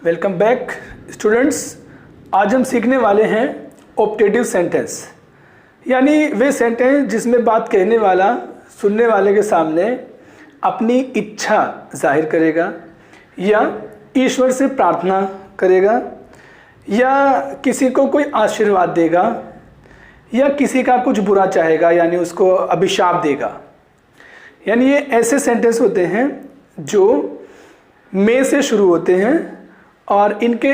Welcome back students. आज हम सीखने वाले हैं ऑप्टेटिव सेंटेंस, यानी वे सेंटेंस जिसमें बात कहने वाला सुनने वाले के सामने अपनी इच्छा जाहिर करेगा या ईश्वर से प्रार्थना करेगा या किसी को कोई आशीर्वाद देगा या किसी का कुछ बुरा चाहेगा, यानी उसको अभिशाप देगा। यानी ये ऐसे सेंटेंस होते हैं जो में से शुरू होते हैं और इनके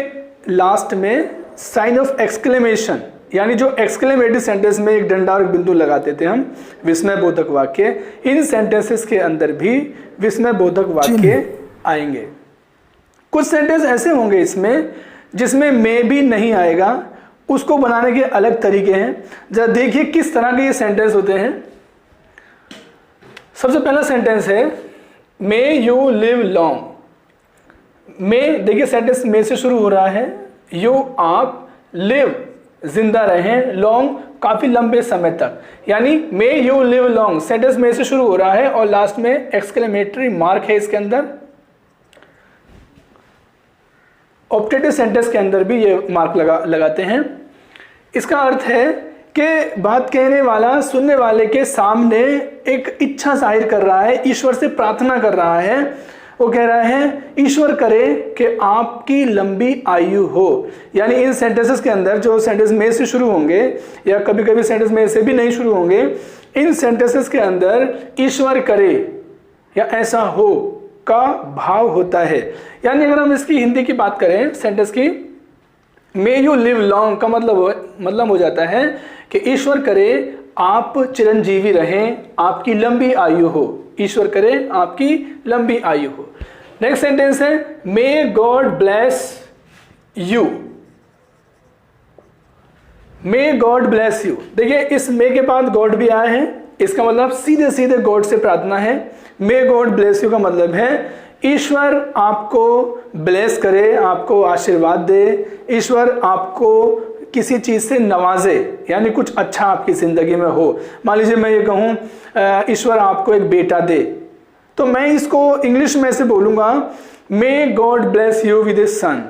लास्ट में साइन ऑफ एक्सक्लेमेशन, यानी जो एक्सक्लेमेटिव सेंटेंस में एक डंडा और एक बिंदु लगाते थे हम, विस्मय बोधक वाक्य, इन सेंटेंसेस के अंदर भी विस्मय बोधक वाक्य आएंगे। कुछ सेंटेंस ऐसे होंगे इसमें जिसमें में भी नहीं आएगा, उसको बनाने के अलग तरीके हैं। जरा देखिए किस तरह के ये सेंटेंस होते हैं। सबसे पहला सेंटेंस है मे यू लिव लॉन्ग। में देखिए सेंटेंस में से शुरू हो रहा है, यू आप, लिव जिंदा रहें, लॉन्ग काफी लंबे समय तक, यानी मे यू लिव लॉन्ग सेंटेंस में से शुरू हो रहा है और लास्ट में एक्सक्लेमेटरी मार्क है इसके अंदर। ऑप्टेटिव सेंटेंस के अंदर भी ये मार्क लगाते हैं। इसका अर्थ है कि बात कहने वाला सुनने वाले के सामने एक इच्छा जाहिर कर रहा है, ईश्वर से प्रार्थना कर रहा है। वो कह रहा है ईश्वर करे कि आपकी लंबी आयु हो। यानी इन सेंटेंसेस के अंदर जो सेंटेंस में से शुरू होंगे या कभी कभी सेंटेंस में से भी नहीं शुरू होंगे, इन सेंटेंसेस के अंदर ईश्वर करे या ऐसा हो का भाव होता है। यानी अगर हम इसकी हिंदी की बात करें सेंटेंस की, मे यू लिव लॉन्ग का मतलब हो जाता है कि ईश्वर करे आप चिरंजीवी रहें, आपकी लंबी आयु हो। ईश्वर करे आपकी लंबी आयु हो। नेक्स्ट सेंटेंस है मे god bless you. May god bless you. देखिए इस मे के बाद गॉड भी आए हैं, इसका मतलब सीधे सीधे गॉड से प्रार्थना है। मे गॉड ब्लेस यू का मतलब है ईश्वर आपको ब्लेस करे, आपको आशीर्वाद दे, ईश्वर आपको किसी चीज से नवाजे, यानी कुछ अच्छा आपकी जिंदगी में हो। मान लीजिए मैं ये कहूँ ईश्वर आपको एक बेटा दे, तो मैं इसको इंग्लिश में से बोलूंगा may god bless you with a son.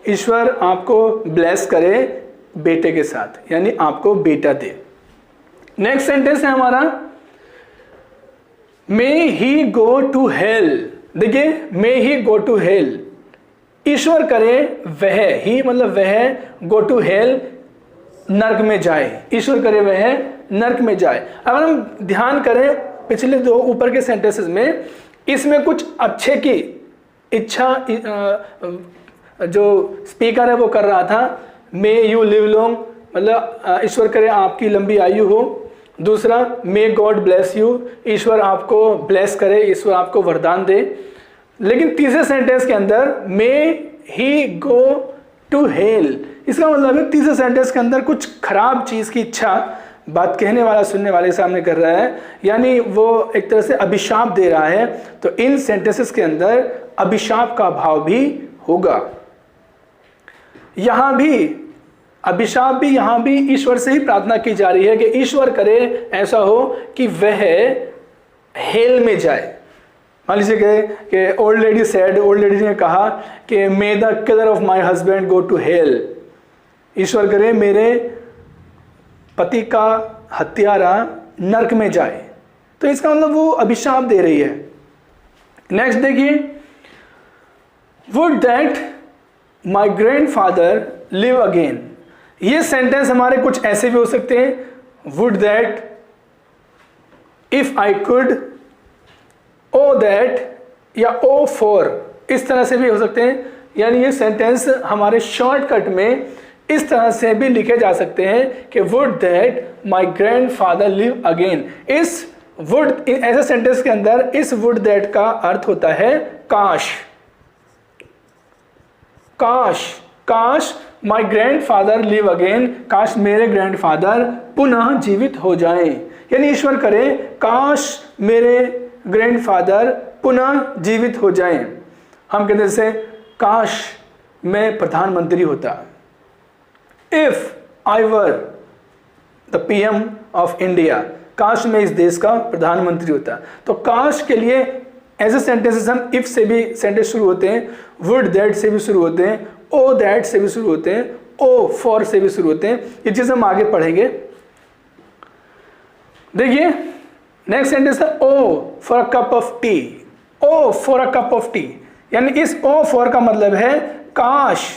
ईश्वर आपको ब्लेस करे बेटे के साथ, यानी आपको बेटा दे। नेक्स्ट सेंटेंस है हमारा मे ही गो टू हेल। देखिए मे ही गो टू हेल, ईश्वर करे वह, ही मतलब वह, गो टू हेल नर्क में जाए, ईश्वर करे वह नर्क में जाए। अगर हम ध्यान करें पिछले दो ऊपर के सेंटेंसेस में, इसमें कुछ अच्छे की इच्छा जो स्पीकर है वो कर रहा था, मे यू लिव लॉन्ग मतलब ईश्वर करे आपकी लंबी आयु हो। दूसरा मे गॉड ब्लेस यू, ईश्वर आपको ब्लेस करे, ईश्वर आपको वरदान दे। लेकिन तीसरे सेंटेंस के अंदर मे ही गो टू हेल, इसका मतलब है तीसरे सेंटेंस के अंदर कुछ खराब चीज की इच्छा बात कहने वाला सुनने वाले के सामने कर रहा है, यानी वो एक तरह से अभिशाप दे रहा है। तो इन सेंटेंसेस के अंदर अभिशाप का भाव भी होगा। यहां भी अभिशाप भी, यहां भी ईश्वर से ही प्रार्थना की जा रही है कि ईश्वर करे ऐसा हो कि वह हेल में जाए। मान लीजिए कि old lady said, old lady ने कहा कि may the killer of my husband go to hell. ईश्वर करे मेरे पति का हत्यारा नर्क में जाए। तो इसका मतलब वो अभिशाप दे रही है। नेक्स्ट देखिए, would that my grandfather live again. ये सेंटेंस हमारे कुछ ऐसे भी हो सकते हैं, would that, if I could, O that या ओ फॉर, इस तरह से भी हो सकते हैं। यानी ये सेंटेंस हमारे शॉर्टकट में इस तरह से भी लिखे जा सकते हैं कि would that my grandfather live again. इस वुड, ऐसे सेंटेंस के अंदर इस वुड दैट का अर्थ होता है काश। काश, काश माई ग्रैंडफादर लिव अगेन, काश मेरे ग्रैंडफादर पुनः जीवित हो जाएं। यानी ईश्वर करे काश मेरे ग्रैंडफादर पुनः जीवित हो जाएं। हम कहते जैसे काश मैं प्रधानमंत्री होता, if I were the PM of India, काश मैं इस देश का प्रधानमंत्री होता। तो काश के लिए ऐसे सेंटेंसेस हम इफ से भी सेंटेंस शुरू होते हैं, वुड दैट से भी शुरू होते हैं, ओ दैट से भी शुरू होते हैं, ओ फॉर से भी शुरू होते हैं। ये चीज हम आगे पढ़ेंगे। देखिए नेक्स्ट सेंटेंस है ओ for a cup of tea. O for a cup of tea, यानी इस ओ फॉर का मतलब है काश।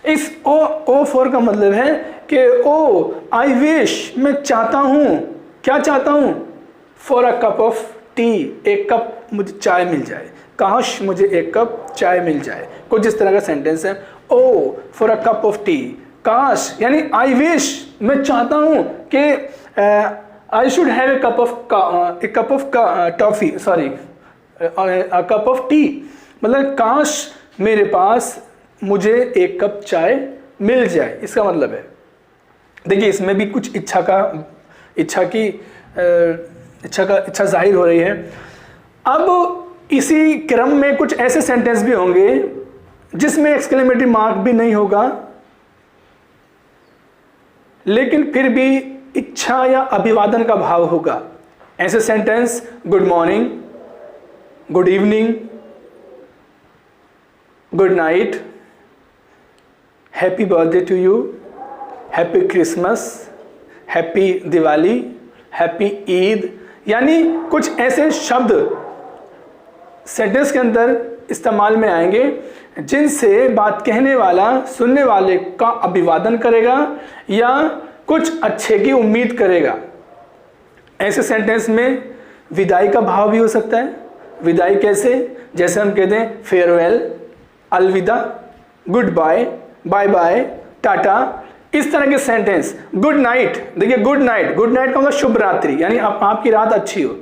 इस ओ फॉर का मतलब है कि ओ आई विश, मैं चाहता हूं, क्या चाहता हूं, for a cup of T, एक कप मुझे चाय मिल जाए, काश मुझे एक कप चाय मिल जाए। कुछ इस तरह का सेंटेंस है, ओ for a cup of tea, काश यानी आई विश, मैं चाहता हूं कि I should have a cup of toffee, sorry a cup of tea, मतलब काश मेरे पास मुझे एक कप चाय मिल जाए, इसका मतलब है। देखिए इसमें भी कुछ इच्छा जाहिर हो रही है। अब इसी क्रम में कुछ ऐसे सेंटेंस भी होंगे जिसमें एक्सक्लेमेटरी मार्क भी नहीं होगा, लेकिन फिर भी इच्छा या अभिवादन का भाव होगा। ऐसे sentence good morning, good evening, good night, happy birthday to you, happy Christmas, happy Diwali, happy Eid, यानी कुछ ऐसे शब्द सेंटेंस के अंदर इस्तेमाल में आएंगे जिनसे बात कहने वाला सुनने वाले का अभिवादन करेगा या कुछ अच्छे की उम्मीद करेगा। ऐसे सेंटेंस में विदाई का भाव भी हो सकता है। विदाई कैसे, जैसे हम कहते हैं फेयरवेल, अलविदा, good bye, bye bye, tata, इस तरह के सेंटेंस। गुड नाइट, देखिए गुड नाइट का मतलब शुभ रात्रि, यानी आपकी रात अच्छी हो।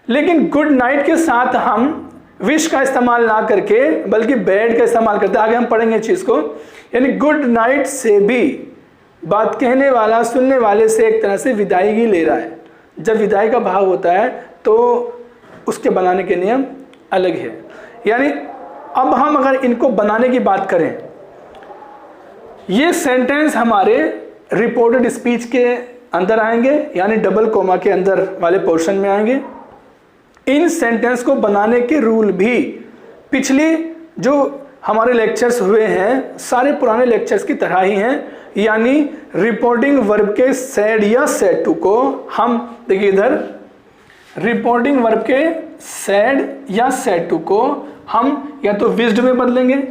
लेकिन गुड नाइट के साथ हम विश का इस्तेमाल ना करके बल्कि बैड का इस्तेमाल करते हैं। आगे हम पढ़ेंगे चीज को। यानी गुड नाइट से भी बात कहने वाला सुनने वाले से एक तरह से विदाई ही ले रहा है। जब विदाई का भाव होता है तो उसके बनाने के नियम अलग है। यानी अब हम अगर इनको बनाने की बात करें, ये सेंटेंस हमारे रिपोर्टेड स्पीच के अंदर आएंगे, यानी डबल कोमा के अंदर वाले पोर्शन में आएंगे। इन सेंटेंस को बनाने के रूल भी पिछले जो हमारे लेक्चर्स हुए हैं सारे पुराने लेक्चर्स की तरह ही हैं। यानी रिपोर्टिंग वर्ब के सेड या सेड टू को हम, देखिए इधर, रिपोर्टिंग वर्ब के सेड या सेड टू को हम या तो विश्ड में बदलेंगे।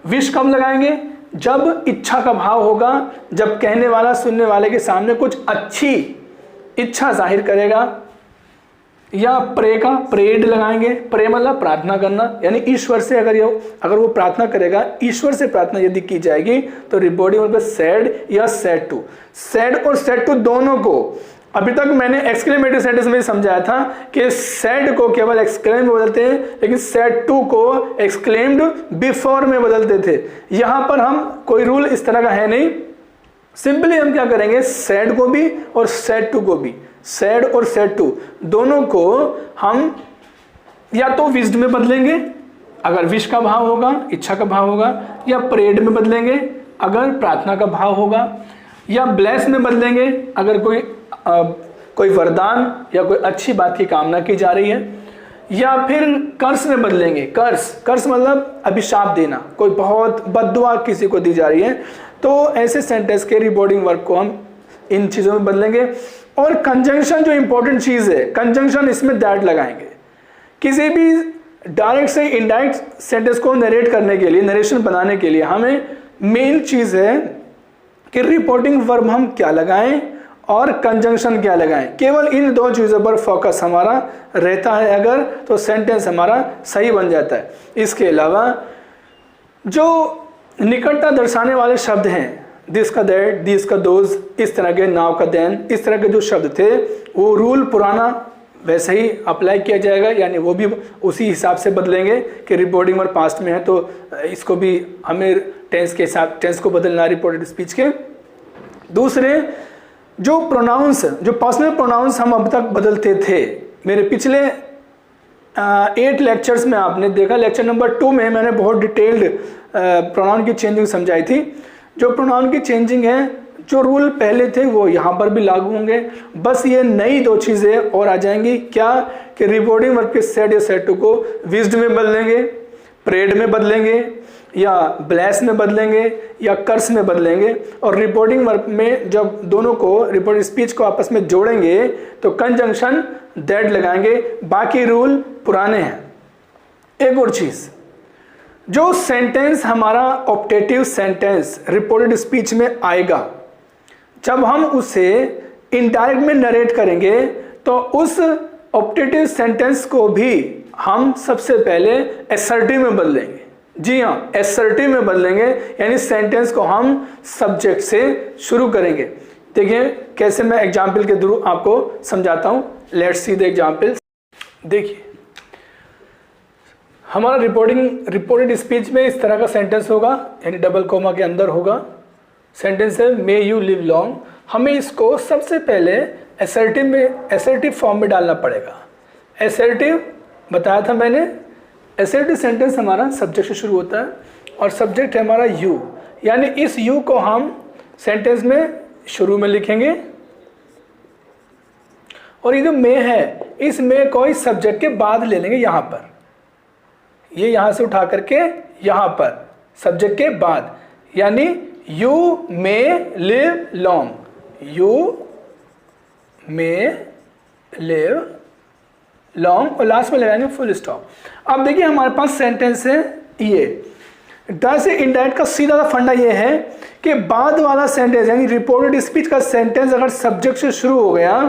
विश कब लगाएंगे, जब इच्छा का भाव होगा, जब कहने वाला सुनने वाले के सामने कुछ अच्छी इच्छा जाहिर करेगा। या प्रे का प्रेड लगाएंगे। प्रे मतलब प्रार्थना करना, यानी ईश्वर से अगर वो प्रार्थना करेगा, ईश्वर से प्रार्थना यदि की जाएगी तो रिपोर्टिंग वर्ब सेड या सेड टू। सेड और सेड टू दोनों को अभी तक मैंने एक्सक्लेमेटरी सेंटेंस में समझाया था कि सेड को केवल एक्सक्लेम में बदलते हैं, लेकिन सेड टू को एक्सक्लेम्ड बिफोर में बदलते थे। यहां पर हम कोई रूल इस तरह का है नहीं, सिंपली हम क्या करेंगे, सेड को भी और सेड टू को भी, सेड और सेड टू दोनों को हम या तो विश्ड में बदलेंगे अगर विश का भाव होगा, इच्छा का भाव होगा, या प्रेड में बदलेंगे अगर प्रार्थना का भाव होगा, या ब्लेस में बदलेंगे अगर कोई वरदान या कोई अच्छी बात की कामना की जा रही है, या फिर कर्स में बदलेंगे। कर्स मतलब अभिशाप देना, कोई बहुत बद्दुआ किसी को दी जा रही है, तो ऐसे सेंटेंस के रिपोर्टिंग वर्ब को हम इन चीजों में बदलेंगे। और कंजंक्शन जो इंपॉर्टेंट चीज है, कंजंक्शन इसमें दैट लगाएंगे। किसी भी डायरेक्ट से इनडायरेक्ट सेंटेंस को नरेट करने के लिए, नरेशन बनाने के लिए हमें मेन चीज है कि रिपोर्टिंग वर्ब हम क्या लगाएं और कंजंक्शन क्या लगाएं। केवल इन दो चीजों पर फोकस हमारा रहता है अगर, तो सेंटेंस हमारा सही बन जाता है। इसके अलावा जो निकटता दर्शाने वाले शब्द हैं, दिस का दैट, दिस का दोज, इस तरह के, नाउ का देन, इस तरह के जो शब्द थे वो रूल पुराना वैसे ही अप्लाई किया जाएगा, यानी वो भी उसी हिसाब से बदलेंगे कि रिपोर्टिंग वर्ब पास्ट में है तो इसको भी हमें टेंस के हिसाब, टेंस को बदलना रिपोर्टेड स्पीच के। दूसरे जो प्रोनाउंस, जो पर्सनल प्रोनाउंस हम अब तक बदलते थे, मेरे पिछले 8 लेक्चर्स में आपने देखा, लेक्चर नंबर 2 में मैंने बहुत डिटेल्ड प्रोनाउन की चेंजिंग समझाई थी। जो प्रोनाउन की चेंजिंग है जो रूल पहले थे वो यहाँ पर भी लागू होंगे, बस ये नई दो चीज़ें और आ जाएंगी। क्या कि रिपोर्टिंग वर्ब के सेड या सेड टू को विज्ड में बदलेंगे, प्रेड में बदलेंगे, या ब्लेस में बदलेंगे, या कर्स में बदलेंगे। और रिपोर्टिंग वर्ब में जब दोनों को, रिपोर्टिंग स्पीच को आपस में जोड़ेंगे तो कंजंक्शन दैट लगाएंगे। बाकी रूल पुराने हैं। एक और चीज़, जो सेंटेंस हमारा ऑप्टेटिव सेंटेंस रिपोर्टेड स्पीच में आएगा, जब हम उसे इनडायरेक्ट में नरेट करेंगे तो उस ऑप्टेटिव सेंटेंस को भी हम सबसे पहले एसर्टिव में बदलेंगे। जी हाँ, एसर्टिव में बदलेंगे, यानी सेंटेंस को हम सब्जेक्ट से शुरू करेंगे। देखिए कैसे मैं एग्जाम्पल के थ्रू आपको समझाता हूँ। Let's see the example. देखिए हमारा रिपोर्टेड स्पीच में इस तरह का सेंटेंस होगा, यानी डबल कोमा के अंदर होगा। सेंटेंस है मे यू लिव लॉन्ग। हमें इसको सबसे पहले एसर्टिव फॉर्म में डालना पड़ेगा। एसर्टिव बताया था मैंने, एसर्टिव सेंटेंस हमारा सब्जेक्ट से शुरू होता है और सब्जेक्ट है हमारा यू, यानी इस यू को हम सेंटेंस में शुरू में लिखेंगे। और ये जो मे है, इस मे को इस सब्जेक्ट के बाद ले लेंगे यहाँ पर, ये यहाँ से उठा करके यहाँ पर सब्जेक्ट के बाद, यानी you may live long, you may live long, और लास्ट में लगाएंगे फुल स्टॉप। अब देखिए हमारे पास सेंटेंस है ये। डायरेक्ट से इनडायरेक्ट का सीधा सा फंडा ये है कि बाद वाला सेंटेंस यानी रिपोर्टेड स्पीच का सेंटेंस अगर सब्जेक्ट से शुरू हो गया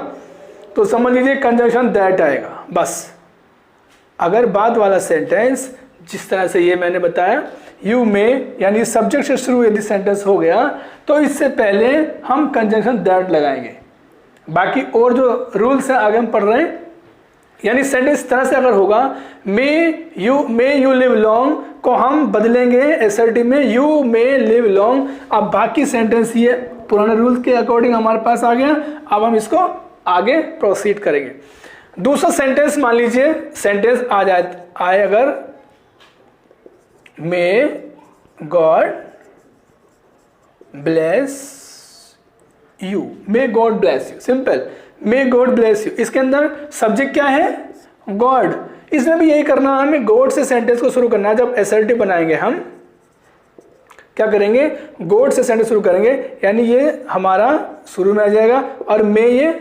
तो समझ लीजिए कंजंक्शन दैट आएगा बस। अगर बाद वाला सेंटेंस जिस तरह से ये मैंने बताया, यू में यानी सब्जेक्ट से शुरू यदि सेंटेंस हो गया तो इससे पहले हम कंजंक्शन दैट लगाएंगे। बाकी और जो रूल्स हैं आगे हम पढ़ रहे हैं, यानी सेंटेंस इस तरह से अगर होगा मे यू लिव लॉन्ग को हम बदलेंगे एसर्टिव में यू मे लिव लॉन्ग। अब बाकी सेंटेंस ये पुराने रूल के अकॉर्डिंग हमारे पास आ गया। अब हम इसको आगे प्रोसीड करेंगे। दूसरा सेंटेंस मान लीजिए, सेंटेंस आए अगर मे god bless you, may god bless you, simple may god bless you. इसके अंदर सब्जेक्ट क्या है? गॉड। इसमें भी यही करना है, हमें गॉड से सेंटेंस को शुरू करना है। जब एसर्टिव बनाएंगे हम क्या करेंगे? गॉड से सेंटेंस शुरू करेंगे, यानी ये हमारा शुरू में आ जाएगा और मे ये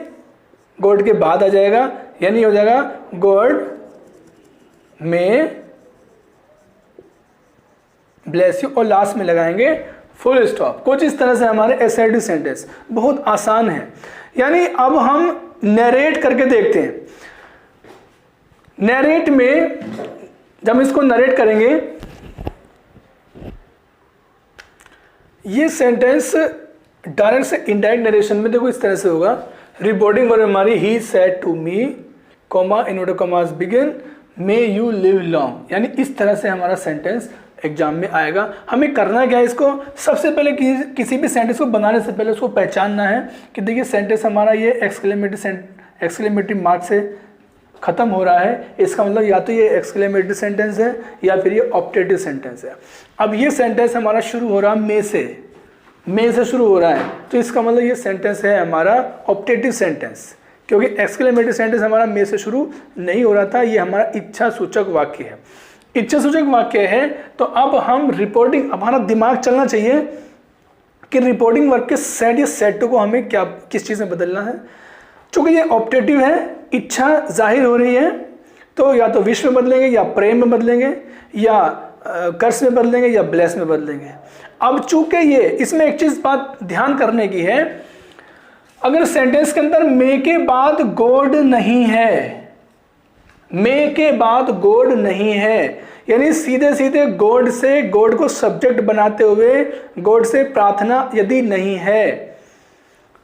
गॉड के बाद आ जाएगा, यानी हो जाएगा गॉड मे ब्लेस यू, और लास्ट में लगाएंगे फुल स्टॉप। कुछ इस तरह से हमारे एसर्टिव सेंटेंस बहुत आसान है। यानी अब हम नरेट करके देखते हैं। नरेट में जब इसको नरेट करेंगे, ये सेंटेंस डायरेक्ट से इनडायरेक्ट नरेशन में देखो इस तरह से होगा। रिपोर्टिंग वर्ब हमारी he said to me, comma inverted commas begin, may you live long, यानी इस तरह से हमारा सेंटेंस एग्जाम में आएगा। हमें करना क्या है? इसको सबसे पहले किसी भी सेंटेंस को बनाने से पहले उसको पहचानना है कि देखिए सेंटेंस हमारा ये एक्सक्लेमेटरी मार्क से खत्म हो रहा है, इसका मतलब या तो ये एक्सक्लेमेटरी सेंटेंस है या फिर ये ऑप्टेटिव सेंटेंस है। अब ये सेंटेंस हमारा शुरू हो रहा है मे से शुरू हो रहा है, तो इसका मतलब ये सेंटेंस है हमारा ऑप्टेटिव सेंटेंस, क्योंकि एक्सक्लेमेटरी सेंटेंस हमारा मे से शुरू नहीं हो रहा था। ये हमारा इच्छा सूचक वाक्य है, इच्छा सूचक वाक्य है। तो अब हम रिपोर्टिंग, अब हमारा दिमाग चलना चाहिए कि रिपोर्टिंग वर्ब के सेड या सेड टू को हमें क्या किस चीज़ में बदलना है। चूंकि ये ऑप्टेटिव है, इच्छा जाहिर हो रही है, तो या तो विश में बदलेंगे या प्रेम में बदलेंगे या कर्स में बदलेंगे या ब्लेस में बदलेंगे। अब चूंकि ये इसमें एक चीज़ बात ध्यान करने की है, अगर सेंटेंस के अंदर मे के बाद गॉड नहीं है, मे के बाद गॉड नहीं है, यानी सीधे सीधे गॉड से गॉड को सब्जेक्ट बनाते हुए गॉड से प्रार्थना यदि नहीं है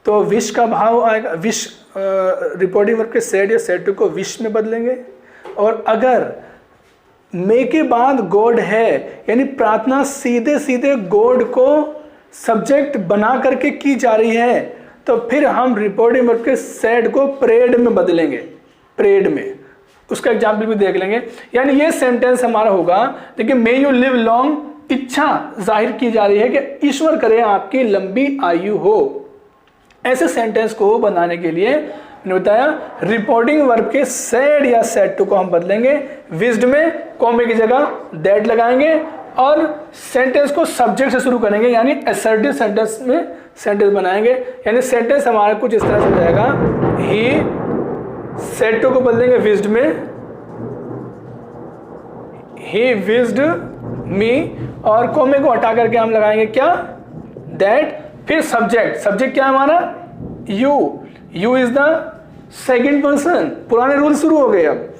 तो विश का भाव आएगा। विश रिपोर्टिंग वर्ब के सेड या सेड टू को विश में बदलेंगे। और अगर मे के बाद गॉड है, यानी प्रार्थना सीधे सीधे गॉड को सब्जेक्ट बना करके की जा रही है, तो फिर हम रिपोर्टिंग वर्ब के सेड को प्रेड में बदलेंगे, प्रेड में। उसका एग्जाम्पल भी देख लेंगे। यानी ये सेंटेंस हमारा होगा, देखिए मे यू लिव लॉन्ग, इच्छा जाहिर की जा रही है कि ईश्वर करे आपकी लंबी आयु हो। ऐसे सेंटेंस को बनाने के लिए मैंने बताया रिपोर्टिंग वर्ब के सेड या सेड टू को हम बदलेंगे विज्ड में, कॉमे की जगह दैट लगाएंगे और सेंटेंस को सब्जेक्ट से शुरू करेंगे, यानी असर्टिव सेंटेंस में सेंटेंस बनाएंगे। यानी सेंटेंस हमारा कुछ इस तरह से हो जाएगा, ही सेड टू को बदलेंगे विज्ड में, ही विज्ड मी, और कॉमे को हटा करके हम लगाएंगे क्या, दैट। फिर सब्जेक्ट, सब्जेक्ट क्या है हमारा, you is the second person, पुराने रूल शुरू हो गए अब।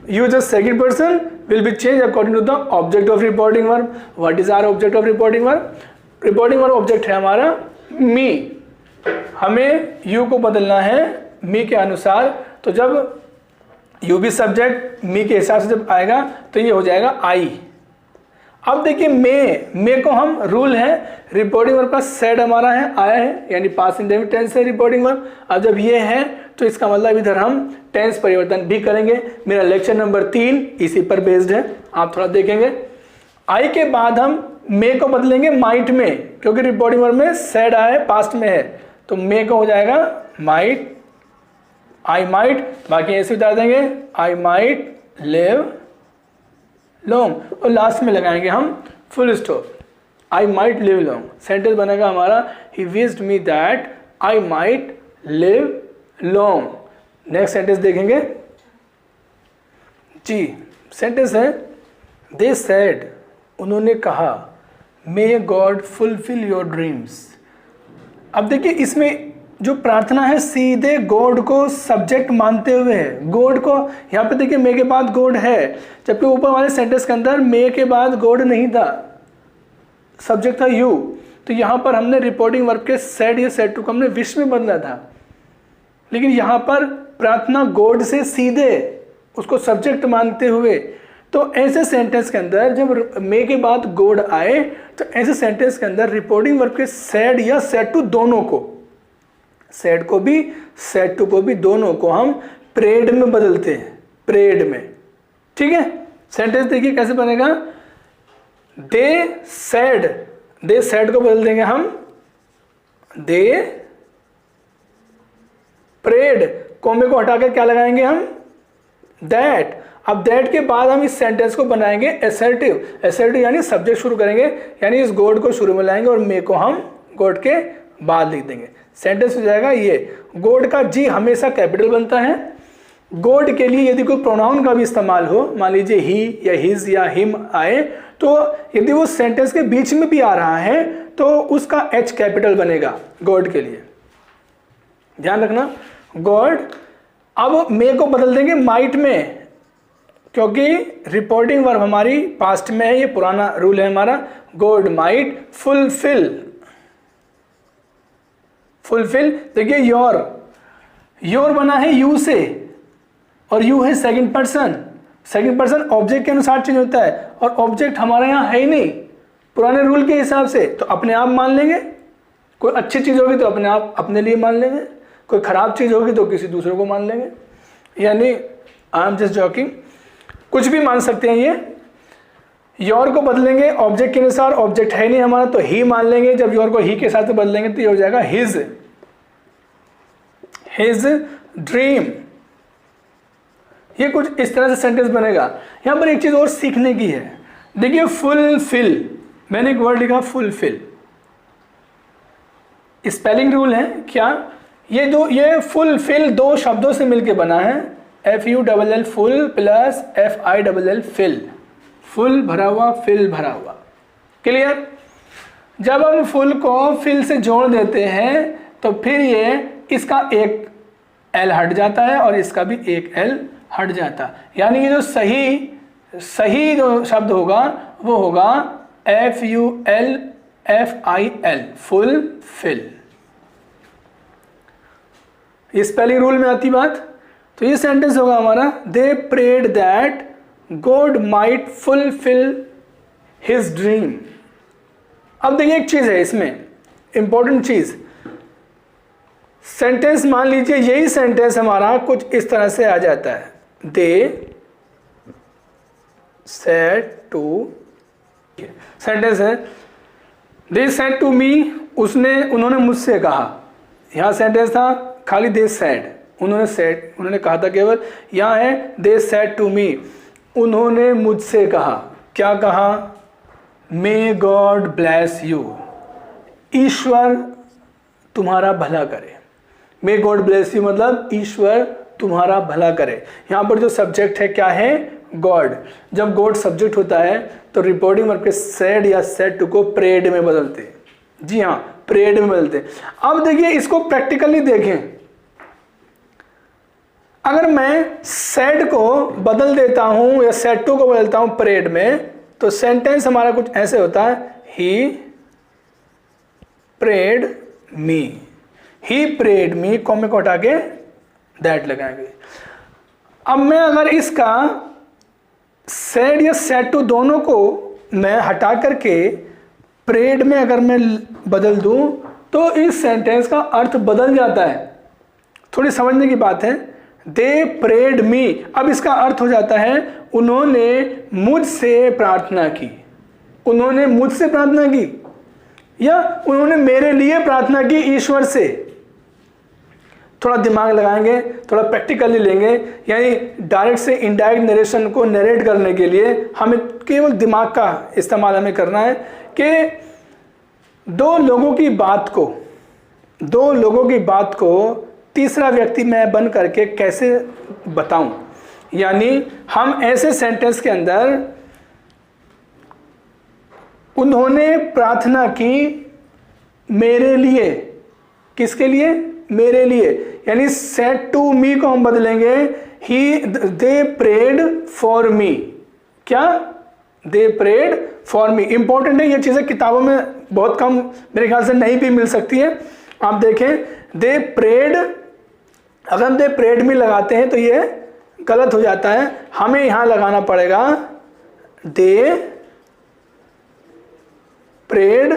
You is the second person will be change according to the object of reporting verb. What is our object of reporting verb? Reporting verb object है हमारा मी, हमें you को बदलना है मी के अनुसार। तो जब यू भी सब्जेक्ट मी के हिसाब से जब आएगा तो ये हो जाएगा आई। अब देखिए मे को हम रूल है रिपोर्टिंग वर्ब का सेड हमारा है आया है, यानी पास्ट इंडेफिनिट टेंस है रिपोर्टिंग वर्ब। अब जब ये है तो इसका मतलब इधर हम टेंस परिवर्तन भी करेंगे। मेरा लेक्चर नंबर 3 इसी पर बेस्ड है, आप थोड़ा देखेंगे। आई के बाद हम मे को बदलेंगे माइट में, क्योंकि रिपोर्टिंग वर्ब में सेड आया है पास्ट में है, तो मे को हो जाएगा माइट, आई माइट। बाकी ऐसे बता देंगे आई माइट लिव लॉन्ग, और लास्ट में लगाएंगे हम full stop, I might live long. Sentence बनेगा हमारा he wished me that I might live long. Next sentence देखेंगे जी, सेंटेंस है दे सेड, उन्होंने कहा, may God fulfil your dreams. अब देखिए इसमें जो प्रार्थना है सीधे गॉड को सब्जेक्ट मानते हुए है, गॉड को यहाँ पे देखिए मे के बाद गॉड है, जबकि ऊपर वाले सेंटेंस के अंदर मे के बाद गॉड नहीं था, सब्जेक्ट था यू। तो यहाँ पर हमने रिपोर्टिंग वर्ब के सेड या सेड टू को हमने विश में बदला था, लेकिन यहाँ पर प्रार्थना गॉड से सीधे उसको सब्जेक्ट मानते हुए। तो ऐसे सेंटेंस के अंदर जब मे के बाद गॉड आए तो ऐसे सेंटेंस के अंदर रिपोर्टिंग वर्ब के सेड या सेड टू दोनों को, सेड को भी सेड टू को भी दोनों को हम प्रेड में बदलते हैं, प्रेड में। ठीक है, सेंटेंस देखिए कैसे बनेगा, दे सेड को बदल देंगे हम दे प्रेड, कॉमे को हटाकर क्या लगाएंगे हम दैट। अब दैट के बाद हम इस सेंटेंस को बनाएंगे असर्टिव, असर्टिव यानी सब्जेक्ट शुरू करेंगे, यानी इस गॉड को शुरू में लाएंगे और मे को हम गॉड के बाद लिख देंगे। सेंटेंस हो जाएगा ये, गॉड का जी हमेशा कैपिटल बनता है। गॉड के लिए यदि कोई प्रोनाउन का भी इस्तेमाल हो, मान लीजिए ही या हिज या हिम आए, तो यदि वो सेंटेंस के बीच में भी आ रहा है तो उसका एच कैपिटल बनेगा गॉड के लिए, ध्यान रखना गॉड। अब मे को बदल देंगे माइट में, क्योंकि रिपोर्टिंग वर्ब हमारी पास्ट में है, ये पुराना रूल है हमारा। गॉड माइट फुलफिल, फुलफिल देखिए योर बना है यू से, और यू है second person, second person object के अनुसार चेंज होता है, और ऑब्जेक्ट हमारे यहाँ है ही नहीं पुराने रूल के हिसाब से, तो अपने आप मान लेंगे। कोई अच्छी चीज़ होगी तो अपने आप अपने लिए मान लेंगे, कोई ख़राब चीज़ होगी तो किसी दूसरे को मान लेंगे, यानी आई एम जस्ट जॉकिंग, कुछ भी मान सकते हैं ये। योर को बदलेंगे ऑब्जेक्ट के अनुसार, ऑब्जेक्ट है नहीं हमारा तो ही मान लेंगे। जब योर को ही के साथ बदलेंगे तो ये हो जाएगा हिज ड्रीम। ये कुछ इस तरह से सेंटेंस बनेगा। यहां पर एक चीज और सीखने की है, देखिए फुलफिल, मैंने एक वर्ड लिखा फुलफिल, स्पेलिंग रूल है क्या, ये फुलफिल दो शब्दों से मिलकर बना है, FULL full plus FILL fill, full भरा हुआ फिल भरा हुआ, क्लियर। जब हम फुल को फिल से जोड़ देते हैं तो फिर ये इसका एक L हट जाता है और इसका भी एक L हट जाता है, यानी ये जो सही जो शब्द होगा वो होगा FULFIL फुल फिल। इस स्पेलिंग रूल में आती बात। तो ये सेंटेंस होगा हमारा they prayed that god might fulfil his dream. अब देखिए एक चीज है इसमें इंपॉर्टेंट चीज, सेंटेंस मान लीजिए यही सेंटेंस हमारा कुछ इस तरह से आ जाता है, दे सेड टू, सेंटेंस है दे सेड टू मी, उन्होंने मुझसे कहा, यहाँ सेंटेंस था खाली दे सेड, उन्होंने कहा था केवल। यहाँ है दे सेड टू मी, उन्होंने मुझसे कहा। क्या कहा? मे गॉड ब्लेस यू, ईश्वर तुम्हारा भला करे। मे गॉड ब्लेस यू मतलब ईश्वर तुम्हारा भला करे। यहाँ पर जो सब्जेक्ट है क्या है? गॉड। जब गॉड सब्जेक्ट होता है तो रिपोर्टिंग वर्ब के सेड या सेड टू को प्रेड में बदलते हैं। जी हाँ, प्रेड में बदलते हैं। अब देखिए इसको प्रैक्टिकली देखें, अगर मैं सेड को बदल देता हूं या सेड टू को बदलता हूं प्रेड में, तो सेंटेंस हमारा कुछ ऐसे होता है, ही प्रेड मी, ही प्रेड मी, कॉमे को हटा के दैट लगाएंगे। अब मैं अगर इसका सेड या सेड टू दोनों को मैं हटा करके प्रेड में अगर मैं बदल दूं तो इस सेंटेंस का अर्थ बदल जाता है। थोड़ी समझने की बात है। दे प्रेड मी, अब इसका अर्थ हो जाता है उन्होंने मुझसे प्रार्थना की, उन्होंने मुझसे प्रार्थना की, या उन्होंने मेरे लिए प्रार्थना की ईश्वर से। थोड़ा दिमाग लगाएंगे, थोड़ा प्रैक्टिकली लेंगे, यानी डायरेक्ट से इनडायरेक्ट नरेशन को नरेट करने के लिए हमें केवल दिमाग का इस्तेमाल हमें करना है कि दो लोगों की बात को तीसरा व्यक्ति मैं बन करके कैसे बताऊं। यानी हम ऐसे सेंटेंस के अंदर उन्होंने प्रार्थना की मेरे लिए, किसके लिए? मेरे लिए, यानी सेड टू मी को हम बदलेंगे ही दे प्रेड फॉर मी। क्या? They prayed for me. Important है ये चीजें, किताबों में बहुत कम मेरे ख्याल से नहीं भी मिल सकती है। आप देखें दे प्रेड, अगर हम दे प्रेड मी लगाते हैं तो ये गलत हो जाता है। हमें यहां लगाना पड़ेगा दे प्रेड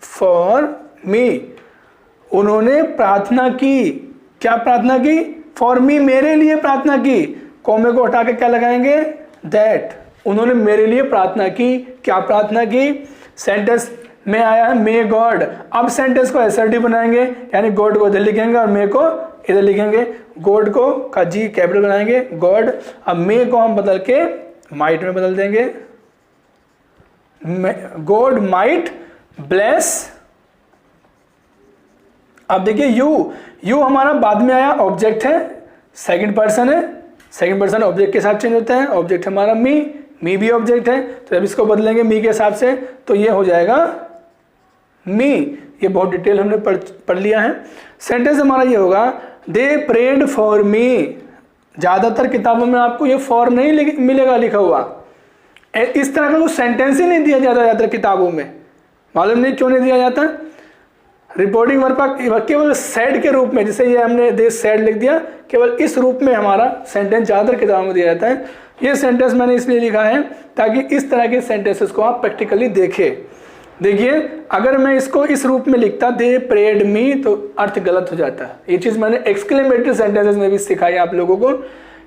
फॉर मी, उन्होंने प्रार्थना की। क्या प्रार्थना की? फॉर मी, मेरे लिए प्रार्थना की। कॉमे को हटा के क्या लगाएंगे? दैट, उन्होंने मेरे लिए प्रार्थना की। क्या प्रार्थना की? सेंटेंस में आया है मे गॉड, अब सेंटेंस को असर्टिव बनाएंगे, यानी गॉड को इधर लिखेंगे और मे को इधर लिखेंगे। गॉड को का जी कैपिटल बनाएंगे, गॉड। अब मे को हम बदल के माइट में बदल देंगे, गॉड माइट ब्लेस। अब देखिए यू हमारा बाद में आया, ऑब्जेक्ट है, सेकंड पर्सन है, सेकंड पर्सन ऑब्जेक्ट के साथ चेंज होता है। ऑब्जेक्ट हमारा मी भी ऑब्जेक्ट है, तो जब इसको बदलेंगे मी के हिसाब से तो ये हो जाएगा मी। ये बहुत डिटेल हमने पढ़ लिया है। सेंटेंस हमारा ये होगा दे प्रेड फॉर मी। ज्यादातर किताबों में आपको ये फॉर नहीं मिलेगा लिखा हुआ, इस तरह का कुछ सेंटेंस ही नहीं दिया जाता ज्यादातर किताबों में। मालूम नहीं क्यों नहीं दिया जाता। रिपोर्टिंग वर्ब केवल सेड के रूप में, जैसे ये हमने दे सेड लिख दिया, केवल इस रूप में हमारा सेंटेंस ज्यादातर किताबों में दिया जाता है। ये सेंटेंस मैंने इसलिए लिखा है ताकि इस तरह के सेंटेंसेस को आप प्रैक्टिकली देखें। देखिए अगर मैं इसको इस रूप में लिखता दे प्रेड मी तो अर्थ गलत हो जाता है। ये चीज मैंने एक्सक्लेमेटरी सेंटेंसेस में भी सिखाई आप लोगों को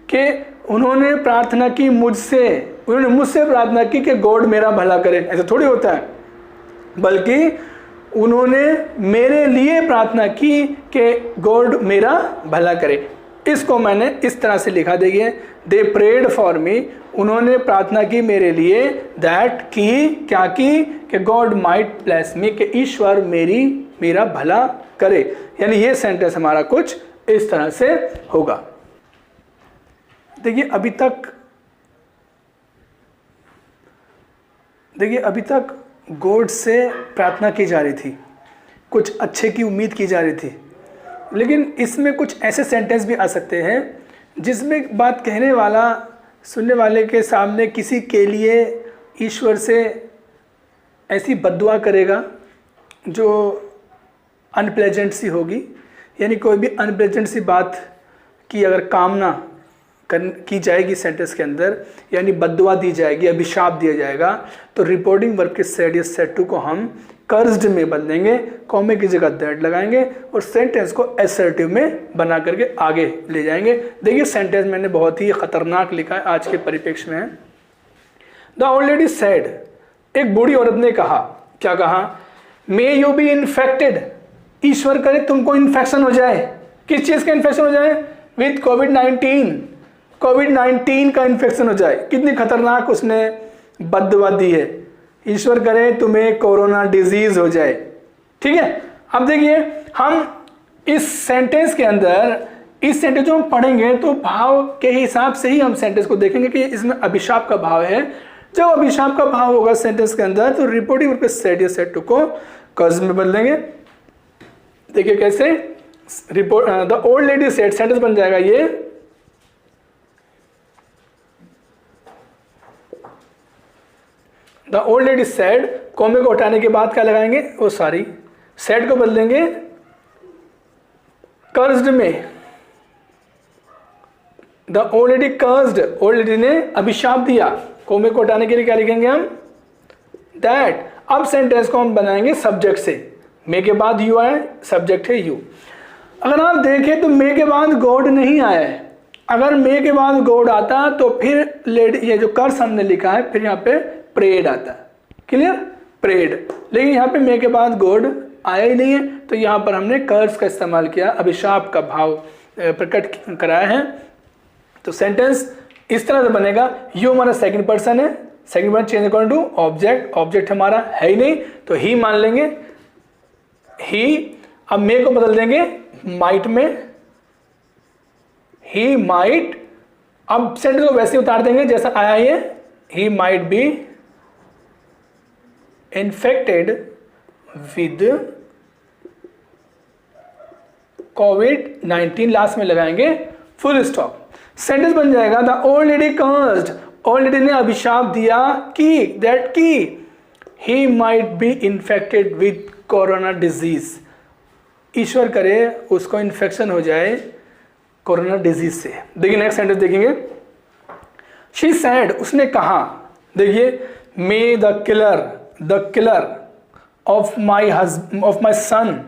कि उन्होंने प्रार्थना की मुझसे, उन्होंने मुझसे प्रार्थना की कि गॉड मेरा भला करे। ऐसा थोड़ी होता है, बल्कि उन्होंने मेरे लिए प्रार्थना की कि गॉड मेरा भला करे। इसको मैंने इस तरह से लिखा, देखिए दे प्रेड फॉर मी, उन्होंने प्रार्थना की मेरे लिए, दैट की, क्या की, कि गॉड माइट ब्लेस मी, कि ईश्वर मेरा भला करे। यानी ये सेंटेंस हमारा कुछ इस तरह से होगा। देखिए अभी तक गॉड से प्रार्थना की जा रही थी, कुछ अच्छे की उम्मीद की जा रही थी, लेकिन इसमें कुछ ऐसे सेंटेंस भी आ सकते हैं जिसमें बात कहने वाला सुनने वाले के सामने किसी के लिए ईश्वर से ऐसी बद्दुआ करेगा जो अनप्लेजेंट सी होगी। यानी कोई भी अनप्लेजेंट सी बात की अगर कामना की जाएगी सेंटेंस के अंदर, यानी बद्दुआ दी जाएगी, अभिशाप दिया जाएगा, तो रिपोर्टिंग वर्ब के सेड या सेड टू को हम कर्स्ड में बदलेंगे, कॉमे की जगह दैट लगाएंगे और सेंटेंस को असर्टिव में बना करके आगे ले जाएंगे। देखिए सेंटेंस मैंने बहुत ही खतरनाक लिखा है, आज के परिप्रेक्ष्य में है। द ओल्ड लेडी सेड, एक बूढ़ी औरत ने कहा, क्या कहा? मे यू बी इन्फेक्टेड, ईश्वर करे तुमको इन्फेक्शन हो जाए। किस चीज़ का इन्फेक्शन हो जाए? विथ कोविड-19, कोविड-19 का इन्फेक्शन हो जाए। कितनी खतरनाक उसने बद्दुआ दी है। ईश्वर करे तुम्हें कोरोना डिजीज हो जाए। ठीक है, अब देखिए हम इस सेंटेंस के अंदर, इस सेंटेंस जो हम पढ़ेंगे तो भाव के हिसाब से ही हम सेंटेंस को देखेंगे कि इसमें अभिशाप का भाव है। जब अभिशाप का भाव होगा सेंटेंस के अंदर तो रिपोर्टिंग वर्ब के सेड या सेड टू को कर्ज में बदलेंगे। देखिए कैसे, report the old lady said, sentence बन जाएगा ये द ओल्ड लेडी सेड, कॉमे को हटाने के बाद क्या लगाएंगे? वो सॉरी, सेड को बदलेंगे कर्ज्ड में। The old lady cursed, old lady ने अभिशाप दिया। कॉमे को हटाने के लिए क्या लिखेंगे हम? दैट। अब सेंटेंस को हम बनाएंगे सब्जेक्ट से। मे के बाद यू आए, सब्जेक्ट है यू। अगर आप देखें तो मे के बाद गॉड नहीं आया है। अगर मे के बाद गॉड आता तो फिर लेडी, ये जो कर्स हमने लिखा है, फिर यहाँ पे प्रेड आता है। क्लियर? प्रेड। लेकिन यहाँ पे मे के बाद गॉड आया ही नहीं है, तो यहाँ पर हमने कर्स का इस्तेमाल किया, अभिशाप का भाव प्रकट कराया है। तो सेंटेंस इस तरह से बनेगा, यू हमारा सेकंड पर्सन है, second person change according to object, object हमारा है ही नहीं तो ही मान लेंगे, ही। अब मे को बदल देंगे माइट में, ही माइट। अब सेंटेंस को वैसे उतार देंगे जैसा आया है, he might be infected with कोविड-19, लास्ट में लगाएंगे फुल स्टॉप। सेंटेंस बन जाएगा the old lady cursed, old lady ने अभिशाप दिया कि दैट की he might be infected with corona disease, ईश्वर करे उसको इन्फेक्शन हो जाए कोरोना डिजीज से। देखिए नेक्स्ट सेंटेंस देखेंगे, शी सेड, उसने कहा। देखिए, may the killer of my son,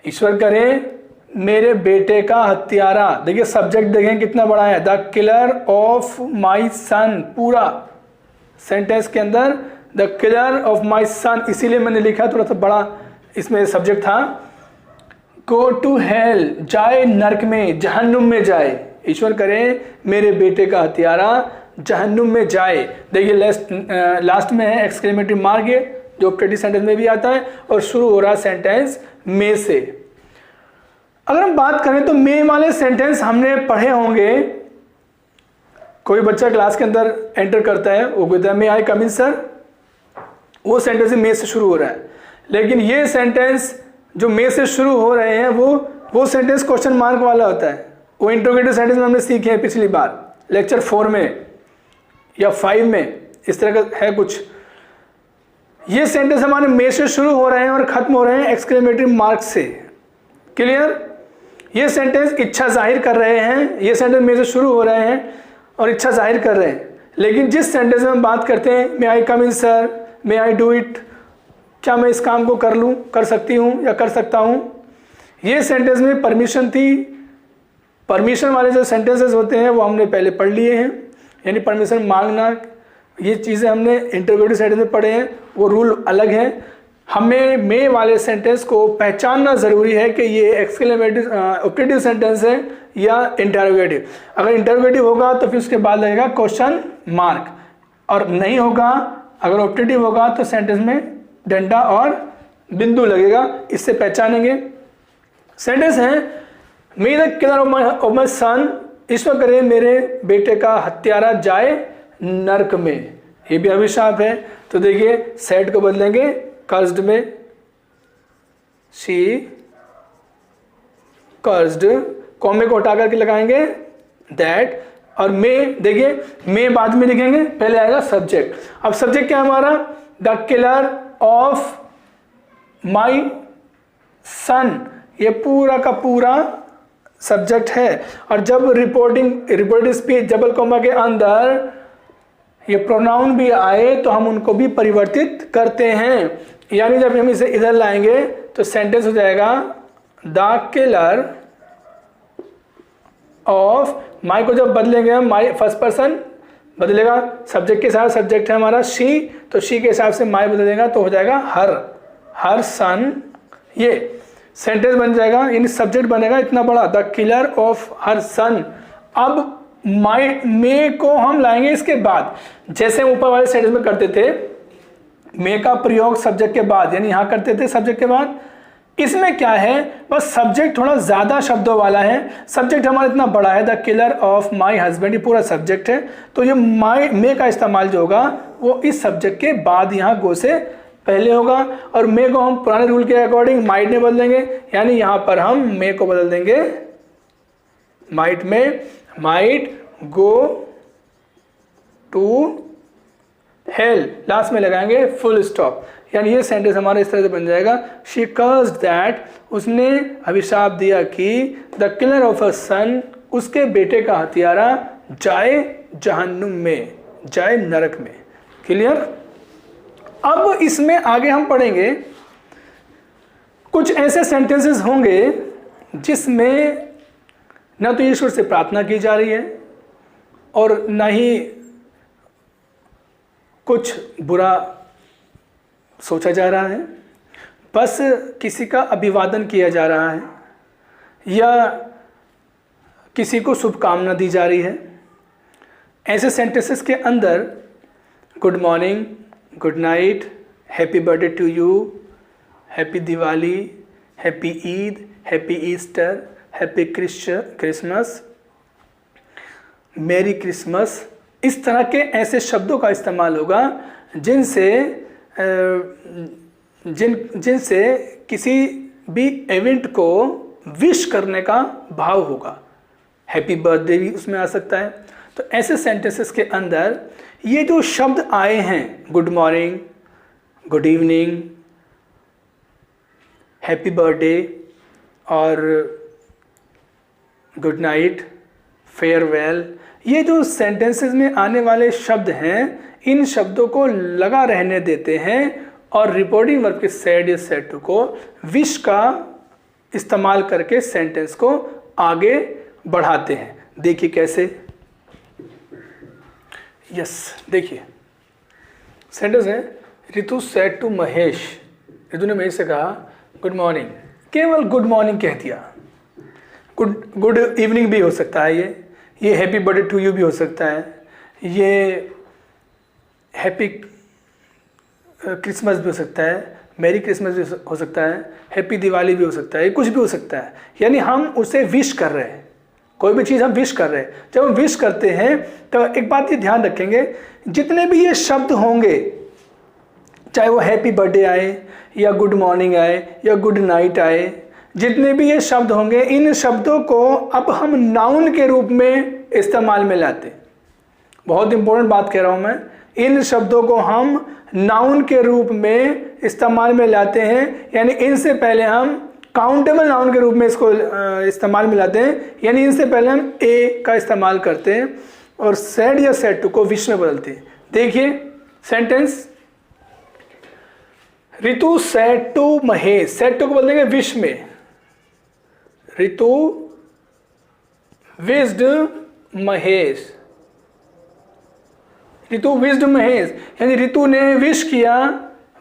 ईश्वर करे मेरे बेटे का हत्यारा। देखिए सब्जेक्ट देखें कितना बड़ा है, द किलर ऑफ माई सन, पूरा सेंटेंस के अंदर द किलर ऑफ माई सन, इसीलिए मैंने लिखा थोड़ा सा बड़ा इसमें सब्जेक्ट था। गो टू हेल, जाए नरक में, जहन्नुम में जाए। ईश्वर करे मेरे बेटे का हत्यारा जहन्नुम में जाए। देखिए लास्ट में है एक्सक्लेमेटरी मार्क, जो ऑब्जेक्टिव सेंटेंस में भी आता है, और शुरू हो रहा सेंटेंस में से। अगर हम बात करें तो मे वाले सेंटेंस हमने पढ़े होंगे। कोई बच्चा क्लास के अंदर एंटर करता है, वो कहता है मे आई कम इन सर, वो सेंटेंस मे से शुरू हो रहा है। लेकिन ये सेंटेंस जो मे से शुरू हो रहे हैं वो सेंटेंस क्वेश्चन मार्क वाला होता है। वो इंट्रोगेटिव सेंटेंस में हमने सीखे हैं पिछली बार लेक्चर 4 में या 5 में, इस तरह का है कुछ। ये सेंटेंस हमारे मे से शुरू हो रहे हैं और खत्म हो रहे हैं एक्सक्लेमेटरी मार्क से। क्लियर? ये सेंटेंस इच्छा जाहिर कर रहे हैं, ये सेंटेंस मे से शुरू हो रहे हैं और इच्छा जाहिर कर रहे हैं। लेकिन जिस सेंटेंस में हम बात करते हैं may I come in sir, may I do it, क्या मैं इस काम को कर लूँ, कर सकती हूँ या कर सकता हूँ, ये सेंटेंस में परमिशन थी। परमिशन वाले जो सेंटेंसेस होते हैं वो हमने पहले पढ़ लिए हैं, यानी परमिशन मांगना, ये चीज़ें हमने इंटरोगेटिव सेंटेंस में पढ़े हैं, वो रूल अलग है। हमें मे वाले सेंटेंस को पहचानना ज़रूरी है कि ये एक्सक्लेमेटिव ऑब्जेक्टिव सेंटेंस है या इंटरोगेटिव। अगर इंटरोगेटिव होगा तो फिर उसके बाद लगेगा क्वेश्चन मार्क, और नहीं होगा, अगर ऑब्जेक्टिव होगा तो सेंटेंस में डंडा और बिंदु लगेगा, इससे पहचानेंगे। सेंटेंस है may the killer of my son, ईश्वर करे मेरे बेटे का हत्यारा जाए नरक में, ये भी अभिशाप है। तो देखिए सेड को बदलेंगे कर्स्ड में, शी कर्स्ड, कॉमे को हटा करके लगाएंगे दैट, और मे, देखिए मे बाद में लिखेंगे, पहले आएगा सब्जेक्ट। अब सब्जेक्ट क्या है हमारा? द किलर ऑफ माई सन, ये पूरा का पूरा सब्जेक्ट है। और जब रिपोर्टिंग स्पीच डबल कॉमा के अंदर ये प्रोनाउन भी आए तो हम उनको भी परिवर्तित करते हैं, यानी जब हम इसे इधर लाएंगे तो सेंटेंस हो जाएगा द किलर ऑफ, माई को जब बदलेंगे हम, माई फर्स्ट पर्सन बदलेगा, सब्जेक्ट के साथ, सब्जेक्ट है हमारा शी, तो शी के हिसाब से माई बदलेगा तो हो जाएगा हर सन ये सेंटेंस बन जाएगा, यानी सब्जेक्ट बनेगा इतना बड़ा, द किलर ऑफ हर सन। अब मे को हम लाएंगे इसके बाद, जैसे हम ऊपर वाले सेंटेंस में करते थे, मे का प्रयोग सब्जेक्ट के बाद, यानी यहां करते थे सब्जेक्ट के बाद। इसमें क्या है, बस सब्जेक्ट थोड़ा ज्यादा शब्दों वाला है, सब्जेक्ट हमारा इतना बड़ा है, the killer of my husband, ये पूरा सब्जेक्ट है। तो ये मे का इस्तेमाल जो होगा वो इस सब्जेक्ट के बाद यहाँ गो से पहले होगा, और मे को हम पुराने रूल के अकॉर्डिंग माइट में बदल देंगे, यानी यहां पर हम मे को बदल देंगे माइट में, might go to hell, last में लगाएंगे फुल स्टॉप, यानी ये सेंटेंस हमारा इस तरह से बन जाएगा, शी कर्स्ड दैट, उसने अभिशाप दिया कि द किलर ऑफ अ सन, उसके बेटे का हत्यारा जाए जहन्नुम में, जाए नरक में। क्लियर। अब इसमें आगे हम पढ़ेंगे कुछ ऐसे सेंटेंसेस होंगे जिसमें न तो ईश्वर से प्रार्थना की जा रही है और न ही कुछ बुरा सोचा जा रहा है, बस किसी का अभिवादन किया जा रहा है या किसी को शुभकामना दी जा रही है। ऐसे सेंटेंसेस के अंदर good morning, good night, happy birthday to you, happy Diwali, happy Eid, happy Easter, happy Christmas, merry Christmas, इस तरह के ऐसे शब्दों का इस्तेमाल होगा जिनसे किसी भी इवेंट को विश करने का भाव होगा। हैप्पी बर्थडे भी उसमें आ सकता है। तो ऐसे सेंटेंसेस के अंदर ये जो शब्द आए हैं, good morning, good evening, happy birthday और गुड नाइट, फेयरवेल, ये जो सेंटेंसेस में आने वाले शब्द हैं, इन शब्दों को लगा रहने देते हैं और रिपोर्टिंग वर्ब के सेड या सेड टू को विश का इस्तेमाल करके सेंटेंस को आगे बढ़ाते हैं। देखिए कैसे। यस, देखिए सेंटेंस है, रितु सेड टू महेश, रितु ने महेश से कहा गुड मॉर्निंग, केवल गुड मॉर्निंग कह दिया। गुड इवनिंग भी हो सकता है, ये हैप्पी बर्थडे टू यू भी हो सकता है, ये हैप्पी क्रिसमस भी हो सकता है, मैरी क्रिसमस भी हो सकता है, हैप्पी दिवाली भी हो सकता है, कुछ भी हो सकता है। यानी हम उसे विश कर रहे हैं, कोई भी चीज़ हम विश कर रहे हैं। जब हम विश करते हैं तो एक बात ये ध्यान रखेंगे, जितने भी ये शब्द होंगे, चाहे वो हैप्पी बर्थडे आए या गुड मॉर्निंग आए या गुड नाइट आए, जितने भी ये शब्द होंगे, इन शब्दों को अब हम नाउन के रूप में इस्तेमाल में लाते हैं। बहुत इंपॉर्टेंट बात कह रहा हूं मैं, इन शब्दों को हम नाउन के रूप में इस्तेमाल में लाते हैं, यानी इनसे पहले हम काउंटेबल नाउन के रूप में इसको इस्तेमाल में लाते हैं, यानी इनसे पहले हम ए का इस्तेमाल करते हैं और सेड या सेड टू को विश में बदलते हैं। देखिए sentence, Ritu said to Mahesh, said to को बदल देंगे विश में, रितु विश्ड महेश, रितु विश्ड महेश, यानी रितु ने विश किया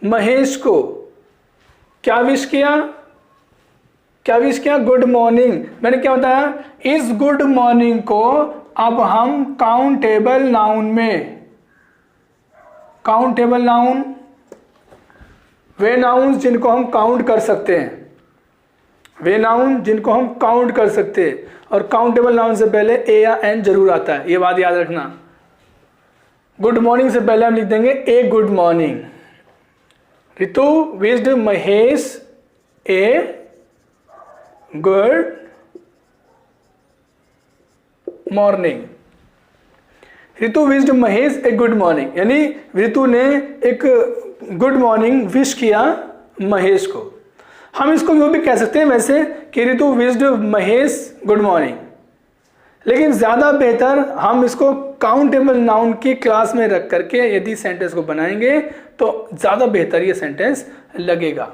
महेश को। क्या विश किया? क्या विश किया? Good morning. मैंने क्या बताया, इस गुड मॉर्निंग को अब हम काउंटेबल नाउन में, काउंटेबल नाउन वे नाउन जिनको हम काउंट कर सकते हैं, वे नाउन जिनको हम काउंट कर सकते हैं, और काउंटेबल नाउन से पहले ए या एन जरूर आता है, ये बात याद रखना। गुड मॉर्निंग से पहले हम लिख देंगे a good morning. Ritu wished Mahesh a good morning. Ritu wished Mahesh a good morning, यानी रितु ने एक गुड मॉर्निंग विश किया महेश को। हम इसको यूं भी कह सकते हैं वैसे कि Ritu wished Mahesh good morning, लेकिन ज़्यादा बेहतर हम इसको काउंटेबल नाउन की क्लास में रख करके यदि सेंटेंस को बनाएंगे तो ज़्यादा बेहतर ये सेंटेंस लगेगा।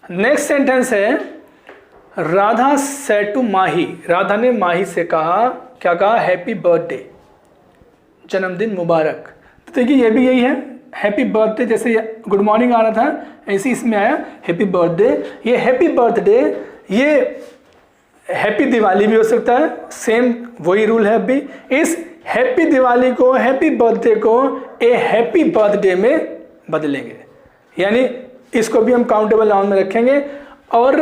नेक्स्ट सेंटेंस है, राधा सेड टू माही, राधा ने माही से कहा, क्या कहा? हैप्पी बर्थडे, जन्मदिन मुबारक। तो देखिए ये भी यही है, हैप्पी बर्थडे, जैसे गुड मॉर्निंग आ रहा था ऐसे इसमें आया हैप्पी बर्थडे। ये हैप्पी बर्थडे, ये हैप्पी दिवाली भी हो सकता है, सेम वही रूल है अभी। इस हैप्पी दिवाली को, हैप्पी बर्थडे को ए हैप्पी बर्थडे में बदलेंगे, यानी इसको भी हम काउंटेबल नाउन में रखेंगे। और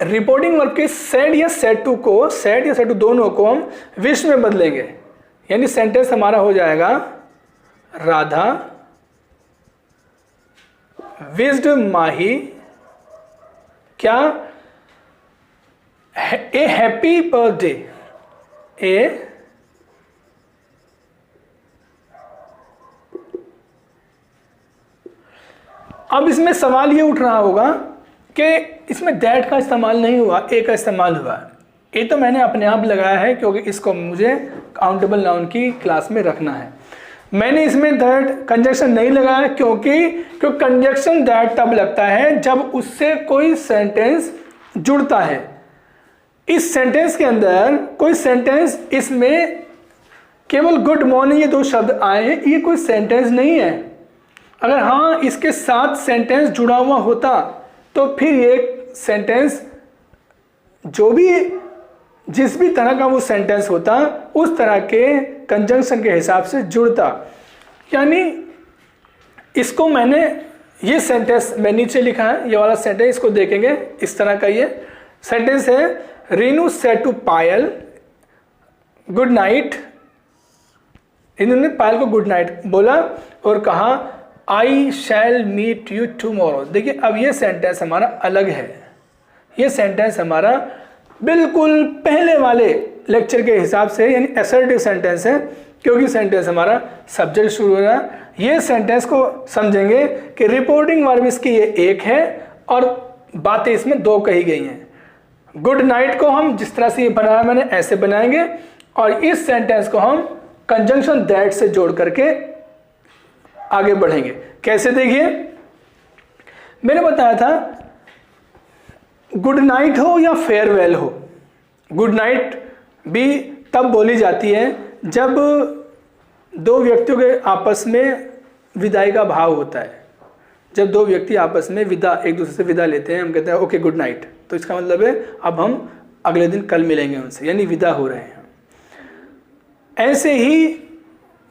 रिपोर्टिंग वर्ब के सेड या सेड टू को, सेड या सेड टू दोनों को हम विश में बदलेंगे, यानी सेंटेंस हमारा हो जाएगा राधा विश्ड माही क्या ए हैप्पी बर्थडे, ए अब इसमें सवाल ये उठ रहा होगा कि इसमें दैट का इस्तेमाल नहीं हुआ, ए का इस्तेमाल हुआ। ए तो मैंने अपने आप लगाया है क्योंकि इसको मुझे काउंटेबल नाउन की क्लास में रखना है। मैंने इसमें दैट कंजक्शन नहीं लगाया क्योंकि कंजक्शन दैट तब लगता है जब उससे कोई सेंटेंस जुड़ता है। इस सेंटेंस के अंदर कोई सेंटेंस, इसमें केवल गुड मॉर्निंग ये दो शब्द आए हैं, ये कोई सेंटेंस नहीं है। अगर हाँ इसके साथ सेंटेंस जुड़ा हुआ होता तो फिर ये सेंटेंस जो भी जिस भी तरह का वो सेंटेंस होता उस तरह के कंजंक्शन के हिसाब से जुड़ता। यानी इसको मैंने, ये सेंटेंस मैं नीचे लिखा है, ये वाला सेंटेंस इसको देखेंगे इस तरह का। ये सेंटेंस है Rinu said to Payal good night, इन्होंने पायल को गुड नाइट बोला और कहा I shall meet you tomorrow. देखिए अब ये सेंटेंस हमारा अलग है, ये सेंटेंस हमारा बिल्कुल पहले वाले लेक्चर के हिसाब से यानी असर्टिव सेंटेंस है, क्योंकि सेंटेंस हमारा सब्जेक्ट शुरू हो रहा है। ये सेंटेंस को समझेंगे कि रिपोर्टिंग वर्ब इसकी ये एक है और बातें इसमें दो कही गई हैं। गुड नाइट को हम जिस तरह से ये बनाया मैंने ऐसे बनाएंगे और इस सेंटेंस को हम कंजंक्शन दैट से जोड़ करके आगे बढ़ेंगे। कैसे, देखिए मैंने बताया था गुड नाइट हो या फेयरवेल हो, गुड नाइट भी तब बोली जाती है जब दो व्यक्तियों के आपस में विदाई का भाव होता है। जब दो व्यक्ति आपस में विदा, एक दूसरे से विदा लेते हैं, हम कहते हैं ओके गुड नाइट, तो इसका मतलब है अब हम अगले दिन कल मिलेंगे उनसे, यानी विदा हो रहे हैं। ऐसे ही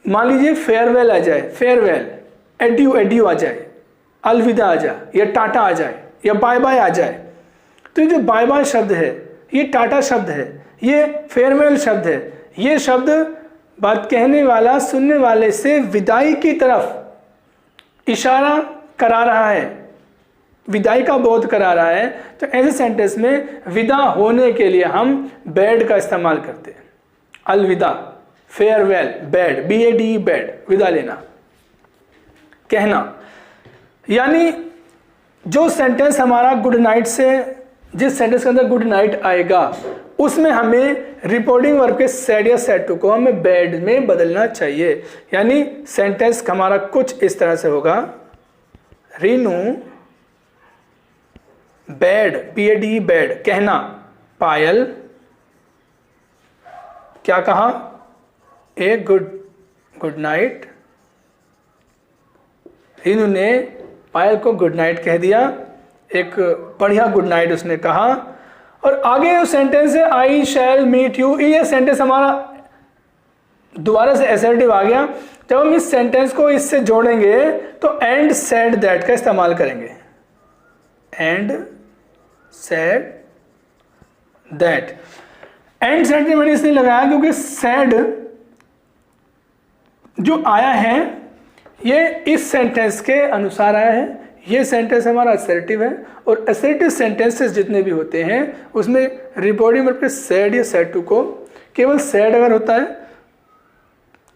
मान लीजिए फेयरवेल आ जाए, फेयरवेल, एड्यू एड्यू आ जाए, अलविदा आ जाए, या टाटा आ जाए, या बाय बाय आ जाए। तो ये जो बाय बाय शब्द है, ये टाटा शब्द है, ये फेयरवेल शब्द है, ये शब्द बात कहने वाला सुनने वाले से विदाई की तरफ इशारा करा रहा है, विदाई का बोध करा रहा है। तो ऐसे सेंटेंस में विदा होने के लिए हम बैड का इस्तेमाल करते हैं। अलविदा, फेयरवेल, बैड, BAD, बैड, विदा लेना, कहना। यानी जो सेंटेंस हमारा गुड नाइट से, जिस सेंटेंस के अंदर गुड नाइट आएगा उसमें हमें रिपोर्टिंग वर्ब के सेड या सेड टू को हमें बैड में बदलना चाहिए। यानी सेंटेंस हमारा कुछ इस तरह से होगा, रीनू बैड, BAD, बैड, कहना, पायल क्या कहा, ए गुड नाइट, रीनू ने पायल को गुड नाइट कह दिया, एक बढ़िया गुड नाइट उसने कहा। और आगे जो सेंटेंस है आई शैल मीट यू, ये सेंटेंस हमारा दोबारा से असर्टिव आ गया। जब हम इस सेंटेंस को इससे जोड़ेंगे तो एंड सेड दैट का इस्तेमाल करेंगे, and said that. And said मैंने इसलिए लगाया क्योंकि सेड जो आया है ये इस सेंटेंस के अनुसार आया है। ये सेंटेंस हमारा असर्टिव है और असर्टिव सेंटेंसेस जितने भी होते हैं उसमें रिपोर्टिंग वर्ब के सेड या सेड टू को, केवल सेड अगर होता है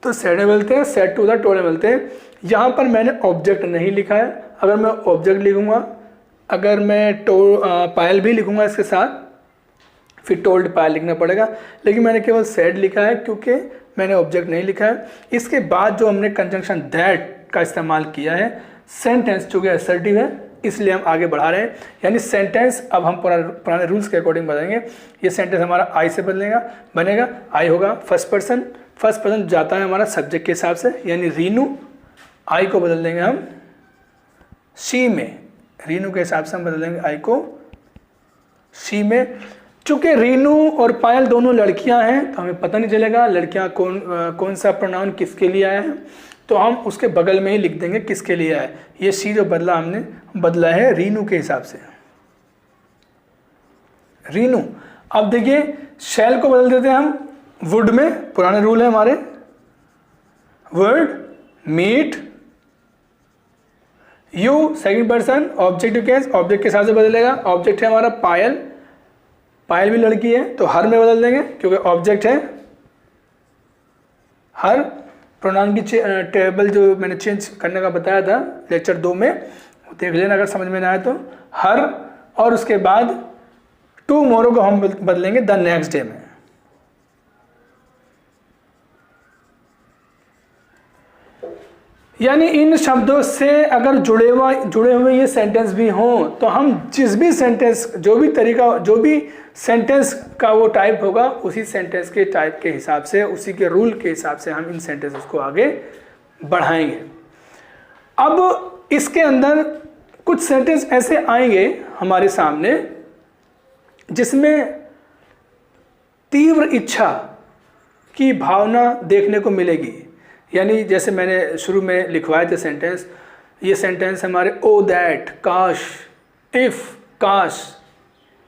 तो सेड में मिलते हैं, सेड टू द टोल्ड में मिलते हैं। यहाँ पर मैंने ऑब्जेक्ट नहीं लिखा है, अगर मैं ऑब्जेक्ट लिखूंगा, अगर मैं पायल भी लिखूंगा इसके साथ फिर टोल्ड पायल लिखना पड़ेगा, लेकिन मैंने केवल सेड लिखा है क्योंकि मैंने ऑब्जेक्ट नहीं लिखा है। इसके बाद जो हमने कंजंक्शन दैट का इस्तेमाल किया है, सेंटेंस चूँकि असर्टिव है इसलिए हम आगे बढ़ा रहे हैं। यानी सेंटेंस अब हम पुराने रूल्स के अकॉर्डिंग बताएंगे। ये सेंटेंस हमारा आई से बनेगा, आई होगा फर्स्ट पर्सन जाता है हमारा सब्जेक्ट के हिसाब से, यानी रीनू आई को बदल देंगे हम शी में, रीनू के हिसाब से हम बदल देंगे आई को शी में। चूंकि रीनू और पायल दोनों लड़कियां हैं तो हमें पता नहीं चलेगा लड़कियां कौन सा प्रोनाउन किसके लिए आया है, तो हम उसके बगल में ही लिख देंगे किसके लिए आया है। ये शी जो बदला हमने बदला है रीनू के हिसाब से, रीनू। अब देखिए शैल को बदल देते हैं हम वुड में, पुराने रूल है हमारे, would meet. You second person objective case, object के हिसाब से बदलेगा। ऑब्जेक्ट है हमारा पायल, पायल भी लड़की है तो हर में बदल देंगे क्योंकि ऑब्जेक्ट है हर। प्रोनाउन की टेबल जो मैंने चेंज करने का बताया था लेक्चर 2 में, देख लेना अगर समझ में ना आए तो। हर और उसके बाद टुमारो को हम बदलेंगे द नेक्स्ट डे में। यानी इन शब्दों से अगर जुड़े हुए ये सेंटेंस भी हों तो हम जिस भी सेंटेंस जो भी सेंटेंस का वो टाइप होगा उसी सेंटेंस के टाइप के हिसाब से, उसी के रूल के हिसाब से हम इन सेंटेंसेस को आगे बढ़ाएंगे। अब इसके अंदर कुछ सेंटेंस ऐसे आएंगे हमारे सामने जिसमें तीव्र इच्छा की भावना देखने को मिलेगी। यानी जैसे मैंने शुरू में लिखवाए थे सेंटेंस, ये सेंटेंस हमारे ओ दैट, काश, इफ, काश,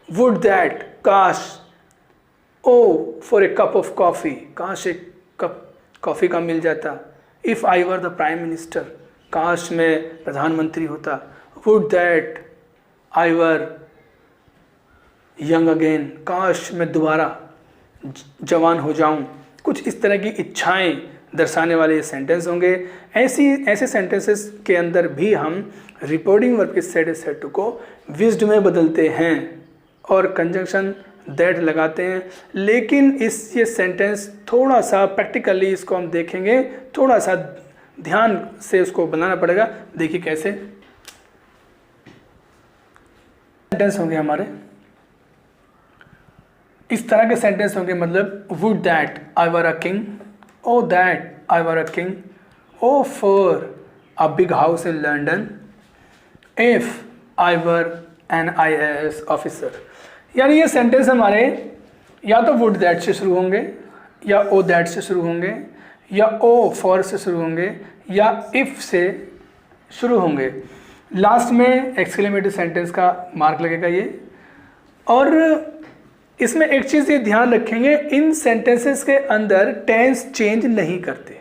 वुड दैट, काश, o for a cup of coffee, काश एक कप कॉफ़ी का मिल जाता, if I were the prime minister, काश मैं प्रधानमंत्री होता, would that I were young again, काश मैं दोबारा जवान हो जाऊं। कुछ इस तरह की इच्छाएं दर्शाने वाले ये सेंटेंस होंगे। ऐसे सेंटेंसेस के अंदर भी हम रिपोर्टिंग वर्ब के सेड सेड टू को विज्ड में बदलते हैं और कंजंक्शन दैट लगाते हैं। लेकिन ये सेंटेंस थोड़ा सा प्रैक्टिकली इसको हम देखेंगे, थोड़ा सा ध्यान से इसको बनाना पड़ेगा। देखिए कैसे सेंटेंस होंगे हमारे, इस तरह के सेंटेंस होंगे, मतलब would that I were a king, o that I were a king, o for a big house in London, if I were an IAS officer. यानी ये सेंटेंस हमारे या तो वुड दैट से शुरू होंगे, या ओ दैट से शुरू होंगे, या ओ फॉर से शुरू होंगे, या इफ से शुरू होंगे। लास्ट में एक्सक्लेमेटरी सेंटेंस का मार्क लगेगा ये। और इसमें एक चीज़ ये ध्यान रखेंगे, इन सेंटेंसेस के अंदर टेंस चेंज नहीं करते,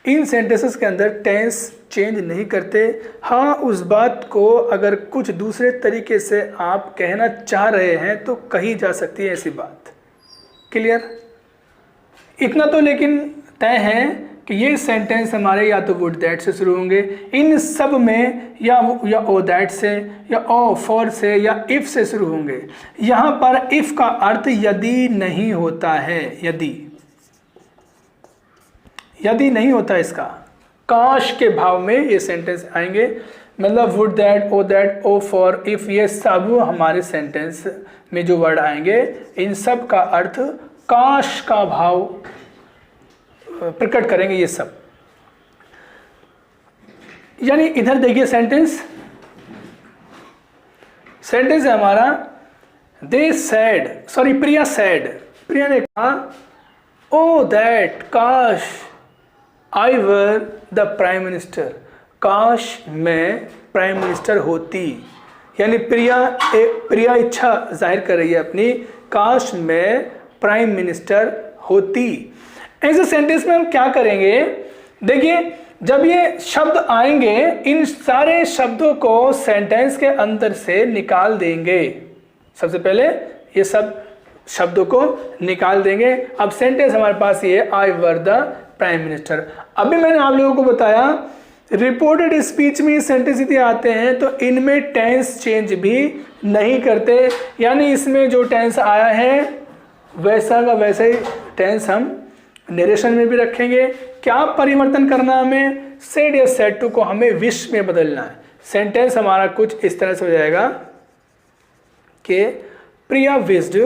इन सेंटेंसेस के अंदर टेंस चेंज नहीं करते। हाँ, उस बात को अगर कुछ दूसरे तरीके से आप कहना चाह रहे हैं तो कही जा सकती है ऐसी बात। क्लियर? इतना तो लेकिन तय है कि ये सेंटेंस हमारे या तो वुड दैट से शुरू होंगे, इन सब में या ओ दैट से, या ओ फॉर से, या इफ से शुरू होंगे। यहाँ पर इफ का अर्थ यदि नहीं होता है, यदि नहीं होता इसका, काश के भाव में ये सेंटेंस आएंगे। मतलब would that, o that, o for, if, ये सब हमारे सेंटेंस में जो वर्ड आएंगे इन सब का अर्थ काश का भाव प्रकट करेंगे ये सब। यानी इधर देखिए सेंटेंस है हमारा, दे सैड, सॉरी प्रिया सैड, प्रिया ने कहा ओ दैट काश आई वर द प्राइम मिनिस्टर, काश मैं प्राइम मिनिस्टर होती। यानी प्रिया इच्छा जाहिर कर रही है अपनी, काश मैं प्राइम मिनिस्टर होती। ऐसे सेंटेंस में हम क्या करेंगे, देखिए जब ये शब्द आएंगे इन सारे शब्दों को सेंटेंस के अंदर से निकाल देंगे। सबसे पहले ये सब शब्दों को निकाल देंगे। अब सेंटेंस हमारे पास ये आई वर द प्राइम मिनिस्टर। अभी मैंने आप लोगों को बताया रिपोर्टेड स्पीच में सेंटेंस यदि आते हैं तो इनमें टेंस चेंज भी नहीं करते। यानी इसमें जो टेंस आया है वैसा का वैसा ही टेंस हम नरेशन में भी रखेंगे। क्या परिवर्तन करना हमें, सेड या सेड टू को हमें विश में बदलना है। सेंटेंस हमारा कुछ इस तरह से हो जाएगा कि प्रिया विज्ड,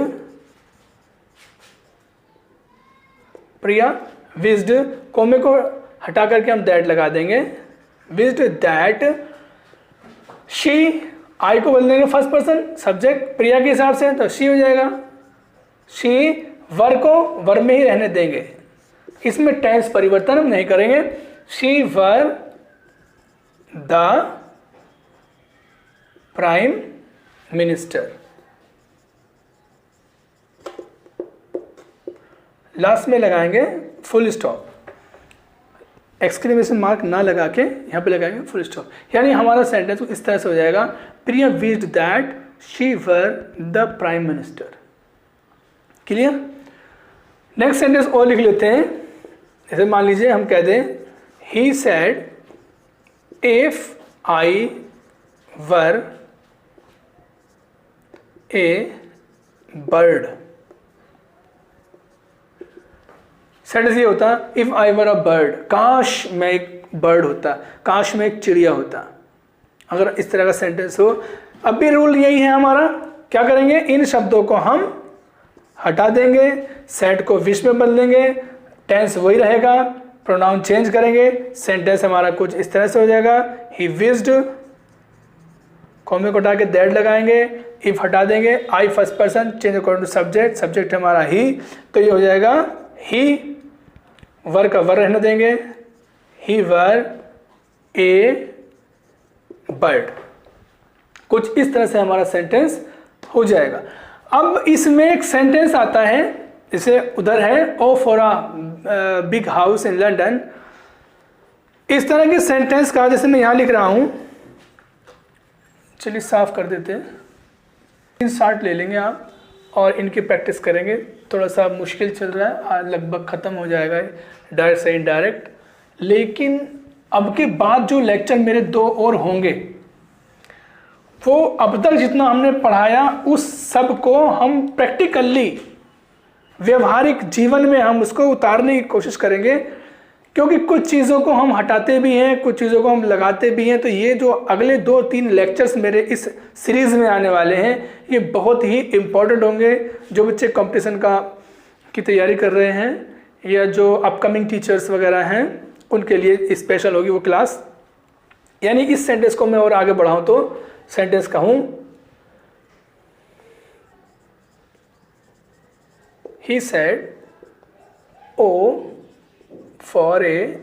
कोमे को हटा करके हम दैट लगा देंगे। विज्ड दैट शी, आई को बोल देंगे फर्स्ट पर्सन सब्जेक्ट प्रिया के हिसाब से, तो शी हो जाएगा। शी, वर को वर में ही रहने देंगे, इसमें टेंस परिवर्तन हम नहीं करेंगे। She were the prime minister. Last में लगाएंगे फुल स्टॉप, एक्सक्लेमेशन मार्क ना लगा के यहां पे लगाएंगे फुल स्टॉप। यानी हमारा सेंटेंस इस तरह से हो जाएगा, Priya wished that she were the prime minister. Clear? Next sentence और लिख लेते हैं। जैसे मान लीजिए हम कह दें he said if I were A bird. Sentence ये होता if I were a bird, काश मैं एक बर्ड होता, काश मैं एक चिड़िया होता। अगर इस तरह का सेंटेंस हो, अब भी रूल यही है हमारा, क्या करेंगे, इन शब्दों को हम हटा देंगे, सेट को विश में बदल देंगे, टेंस वही रहेगा, प्रोनाउन चेंज करेंगे, सेंटेंस हमारा कुछ इस तरह से हो जाएगा, ही विश्ड, कॉमे को हटा के दैट लगाएंगे, इफ हटा देंगे, I first person change according to subject, subject हमारा ही, तो ये हो जाएगा ही, वर का वर रहने देंगे, ही वर ए बर्ड। कुछ इस तरह से हमारा सेंटेंस हो जाएगा। अब इसमें एक सेंटेंस आता है, जैसे उधर है ओ for a big house in London. इस तरह के सेंटेंस का जैसे मैं यहाँ लिख रहा हूँ, चलिए साफ कर देते हैं, इन शार्ट ले लेंगे आप और इनकी प्रैक्टिस करेंगे। थोड़ा सा मुश्किल चल रहा है, आज लगभग ख़त्म हो जाएगा डायरेक्ट से इनडायरेक्ट, लेकिन अब के बाद जो लेक्चर मेरे 2 और होंगे वो अब तक जितना हमने पढ़ाया उस सब को हम प्रैक्टिकली व्यवहारिक जीवन में हम उसको उतारने की कोशिश करेंगे, क्योंकि कुछ चीज़ों को हम हटाते भी हैं, कुछ चीज़ों को हम लगाते भी हैं। तो ये जो अगले 2-3 लेक्चर्स मेरे इस सीरीज़ में आने वाले हैं, ये बहुत ही इम्पोर्टेंट होंगे। जो बच्चे कंपटीशन की तैयारी कर रहे हैं या जो अपकमिंग टीचर्स वगैरह हैं, उनके लिए स्पेशल होगी वो क्लास। यानी इस सेंटेंस को मैं और आगे बढ़ाऊँ तो सेंटेंस कहूँ, he said O for a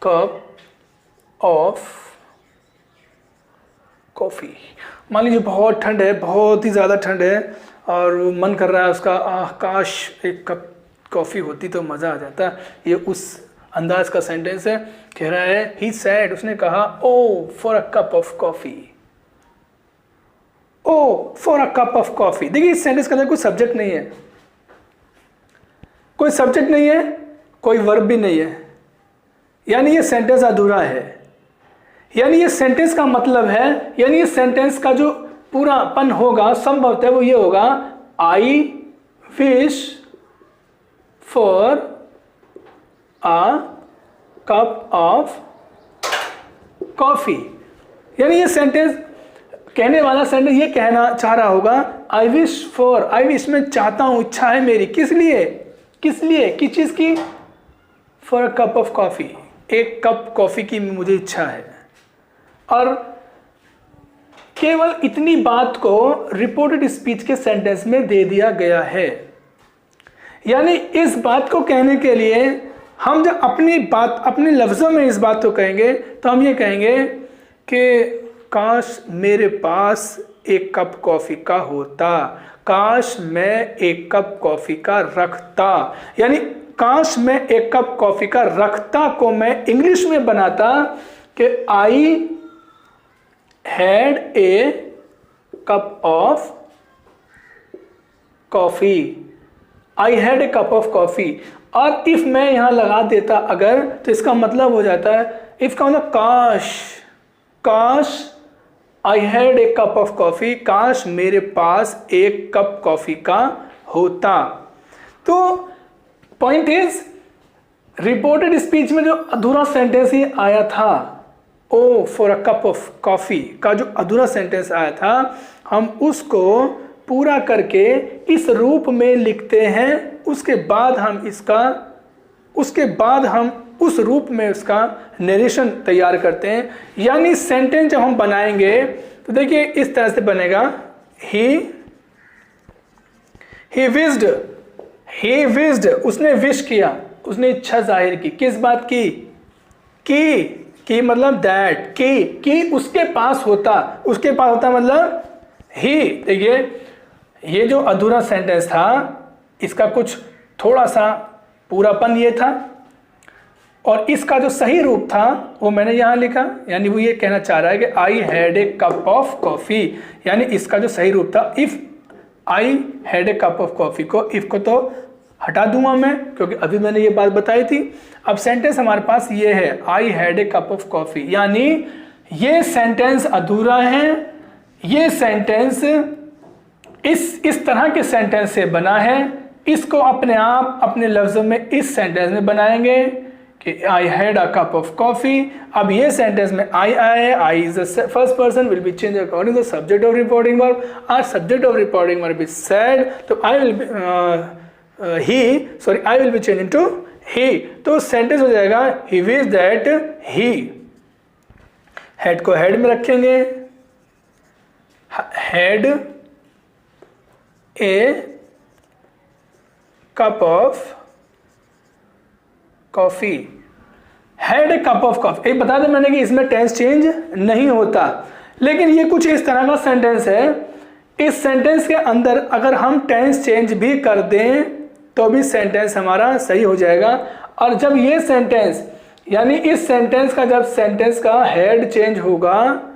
cup of coffee. मान लीजिए बहुत ठंड है, बहुत ही ज़्यादा ठंड है और वो मन कर रहा है उसका, काश एक कप कॉफ़ी होती तो मज़ा आ जाता। ये उस अंदाज का सेंटेंस है। कह रहा है ही सैड, उसने कहा o for a cup of coffee, o for a cup of coffee. देखिए इस सेंटेंस के अंदर कोई सब्जेक्ट नहीं है, कोई सब्जेक्ट नहीं है, कोई वर्ब भी नहीं है, यानी ये सेंटेंस अधूरा है। यानी ये सेंटेंस का मतलब है, यानी ये सेंटेंस का जो पूरापन होगा संभवतः वो ये होगा, I wish for a cup of coffee. यानी ये सेंटेंस कहने वाला सेंटेंस ये कहना चाह रहा होगा, I wish for, I wish में चाहता हूं, इच्छा है मेरी, किस लिए, किस लिए, किस चीज की, for a cup of coffee, एक कप कॉफी की मुझे इच्छा है। और केवल इतनी बात को रिपोर्टेड स्पीच के सेंटेंस में दे दिया गया है। यानी इस बात को कहने के लिए हम जब अपनी बात अपने लफ्ज़ों में इस बात को कहेंगे तो हम ये कहेंगे कि काश मेरे पास एक कप कॉफ़ी का होता, काश मैं एक कप कॉफ़ी का रखता। यानी काश मैं एक कप कॉफ़ी का रखता को मैं इंग्लिश में बनाता कि I had a cup of coffee, I had a cup of coffee. और इफ मैं यहां लगा देता अगर, तो इसका मतलब हो जाता है, इफ का मतलब काश, काश I had a cup of coffee, काश मेरे पास एक कप कॉफ़ी का होता। तो पॉइंट इज, रिपोर्टेड स्पीच में जो अधूरा सेंटेंस ही आया था, o for a cup of coffee का जो अधूरा सेंटेंस आया था, हम उसको पूरा करके इस रूप में लिखते हैं। उसके बाद हम इसका उसके बाद हम उस रूप में उसका नरेशन तैयार करते हैं। यानी सेंटेंस जब हम बनाएंगे तो देखिए इस तरह से बनेगा, ही विश्ड, उसने विश किया, उसने इच्छा जाहिर की। किस बात की? की मतलब दैट, कि उसके पास होता, मतलब ही। देखिए ये जो अधूरा सेंटेंस था इसका कुछ थोड़ा सा पूरापन ये था, और इसका जो सही रूप था वो मैंने यहाँ लिखा। यानी वो ये कहना चाह रहा है कि I had a cup of coffee, यानी इसका जो सही रूप था, if I had a cup of coffee को, इफ को तो हटा दूंगा मैं क्योंकि अभी मैंने ये बात बताई थी। अब सेंटेंस हमारे पास ये है, I had a cup of coffee, यानी ये सेंटेंस अधूरा है। ये सेंटेंस इस तरह के सेंटेंस से बना है। इसको अपने आप अपने लफ्जों में इस सेंटेंस में बनाएंगे कि I had a cup of coffee. अब ये सेंटेंस में आई आए, I is the first person, will be change according to subject of reporting verb. Our subject of reporting verb is said, तो I will be I will be change into he. तो sentence हो जाएगा he wish that he. Had को had में रखेंगे, had a cup of coffee, had a cup of coffee. एक बता दें मैंने कि इसमें टेंस चेंज नहीं होता, लेकिन ये कुछ इस तरह का सेंटेंस है। इस सेंटेंस के अंदर अगर हम टेंस चेंज भी कर दें तो भी सेंटेंस हमारा सही हो जाएगा। और जब ये सेंटेंस, यानी इस सेंटेंस का जब सेंटेंस का हेड चेंज होगा,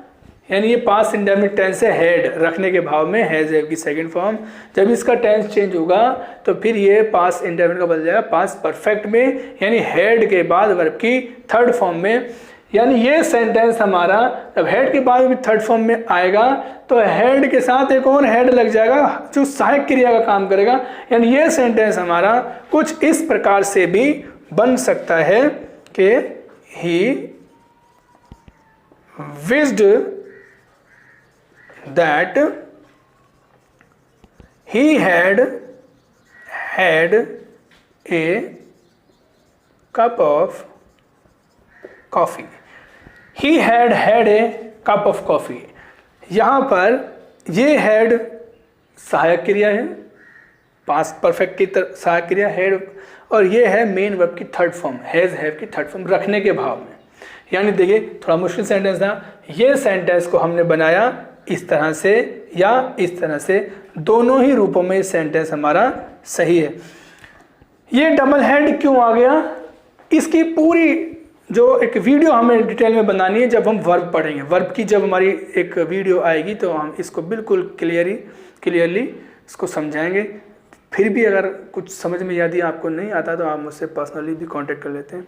यानी ये पास्ट इंडेफिनिट टेंस है, हेड रखने के भाव में, हैज हैव की सेकंड फॉर्म, जब इसका टेंस चेंज होगा तो फिर ये पास्ट इंडेफिनिट का बदल जाएगा पास्ट परफेक्ट में, यानी हेड के बाद वर्ब की थर्ड फॉर्म में। यानी ये सेंटेंस हमारा जब हेड के बाद भी थर्ड फॉर्म में आएगा तो हेड के साथ एक और हेड लग जाएगा जो सहायक क्रिया का काम करेगा। यानी ये सेंटेंस हमारा कुछ इस प्रकार से भी बन सकता है कि he wished that he had a cup of coffee. He had a cup of coffee. यहाँ पर ये had सहायक क्रिया है, पास्ट परफेक्ट की सहायक क्रिया हेड, और ये है मेन वर्ब की थर्ड फॉर्म, हैज हैव की थर्ड फॉर्म रखने के भाव में। यानी देखिए थोड़ा मुश्किल सेंटेंस था। ये सेंटेंस को हमने बनाया इस तरह से या इस तरह से, दोनों ही रूपों में सेंटेंस हमारा सही है। ये डबल हेड क्यों आ गया, इसकी पूरी जो एक वीडियो हमें डिटेल में बनानी है जब हम वर्ब पढ़ेंगे। वर्ब की जब हमारी एक वीडियो आएगी तो हम इसको बिल्कुल क्लियरली इसको समझाएंगे। फिर भी अगर कुछ समझ में यदि आपको नहीं आता तो आप मुझसे पर्सनली भी कांटेक्ट कर लेते हैं।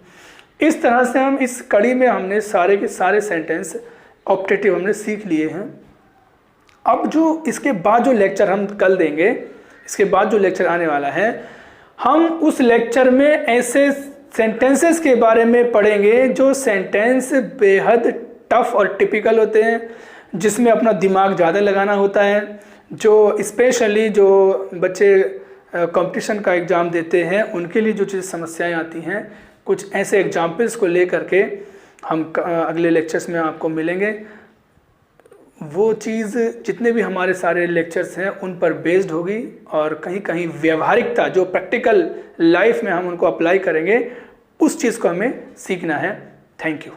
इस तरह से हम इस कड़ी में हमने सारे के सारे सेंटेंस ऑप्टेटिव हमने सीख लिए हैं। अब जो इसके बाद जो लेक्चर हम कल देंगे, इसके बाद जो लेक्चर आने वाला है, हम उस लेक्चर में ऐसे सेंटेंसेस के बारे में पढ़ेंगे जो सेंटेंस बेहद टफ और टिपिकल होते हैं, जिसमें अपना दिमाग ज़्यादा लगाना होता है, जो स्पेशली जो बच्चे कंपटीशन का एग्ज़ाम देते हैं उनके लिए जो चीज़ समस्याएं आती हैं, कुछ ऐसे एग्जाम्पल्स को लेकर के हम अगले लेक्चर्स में आपको मिलेंगे। वो चीज़ जितने भी हमारे सारे लेक्चर्स हैं उन पर बेस्ड होगी, और कहीं कहीं व्यवहारिकता जो प्रैक्टिकल लाइफ में हम उनको अप्लाई करेंगे उस चीज़ को हमें सीखना है। Thank you.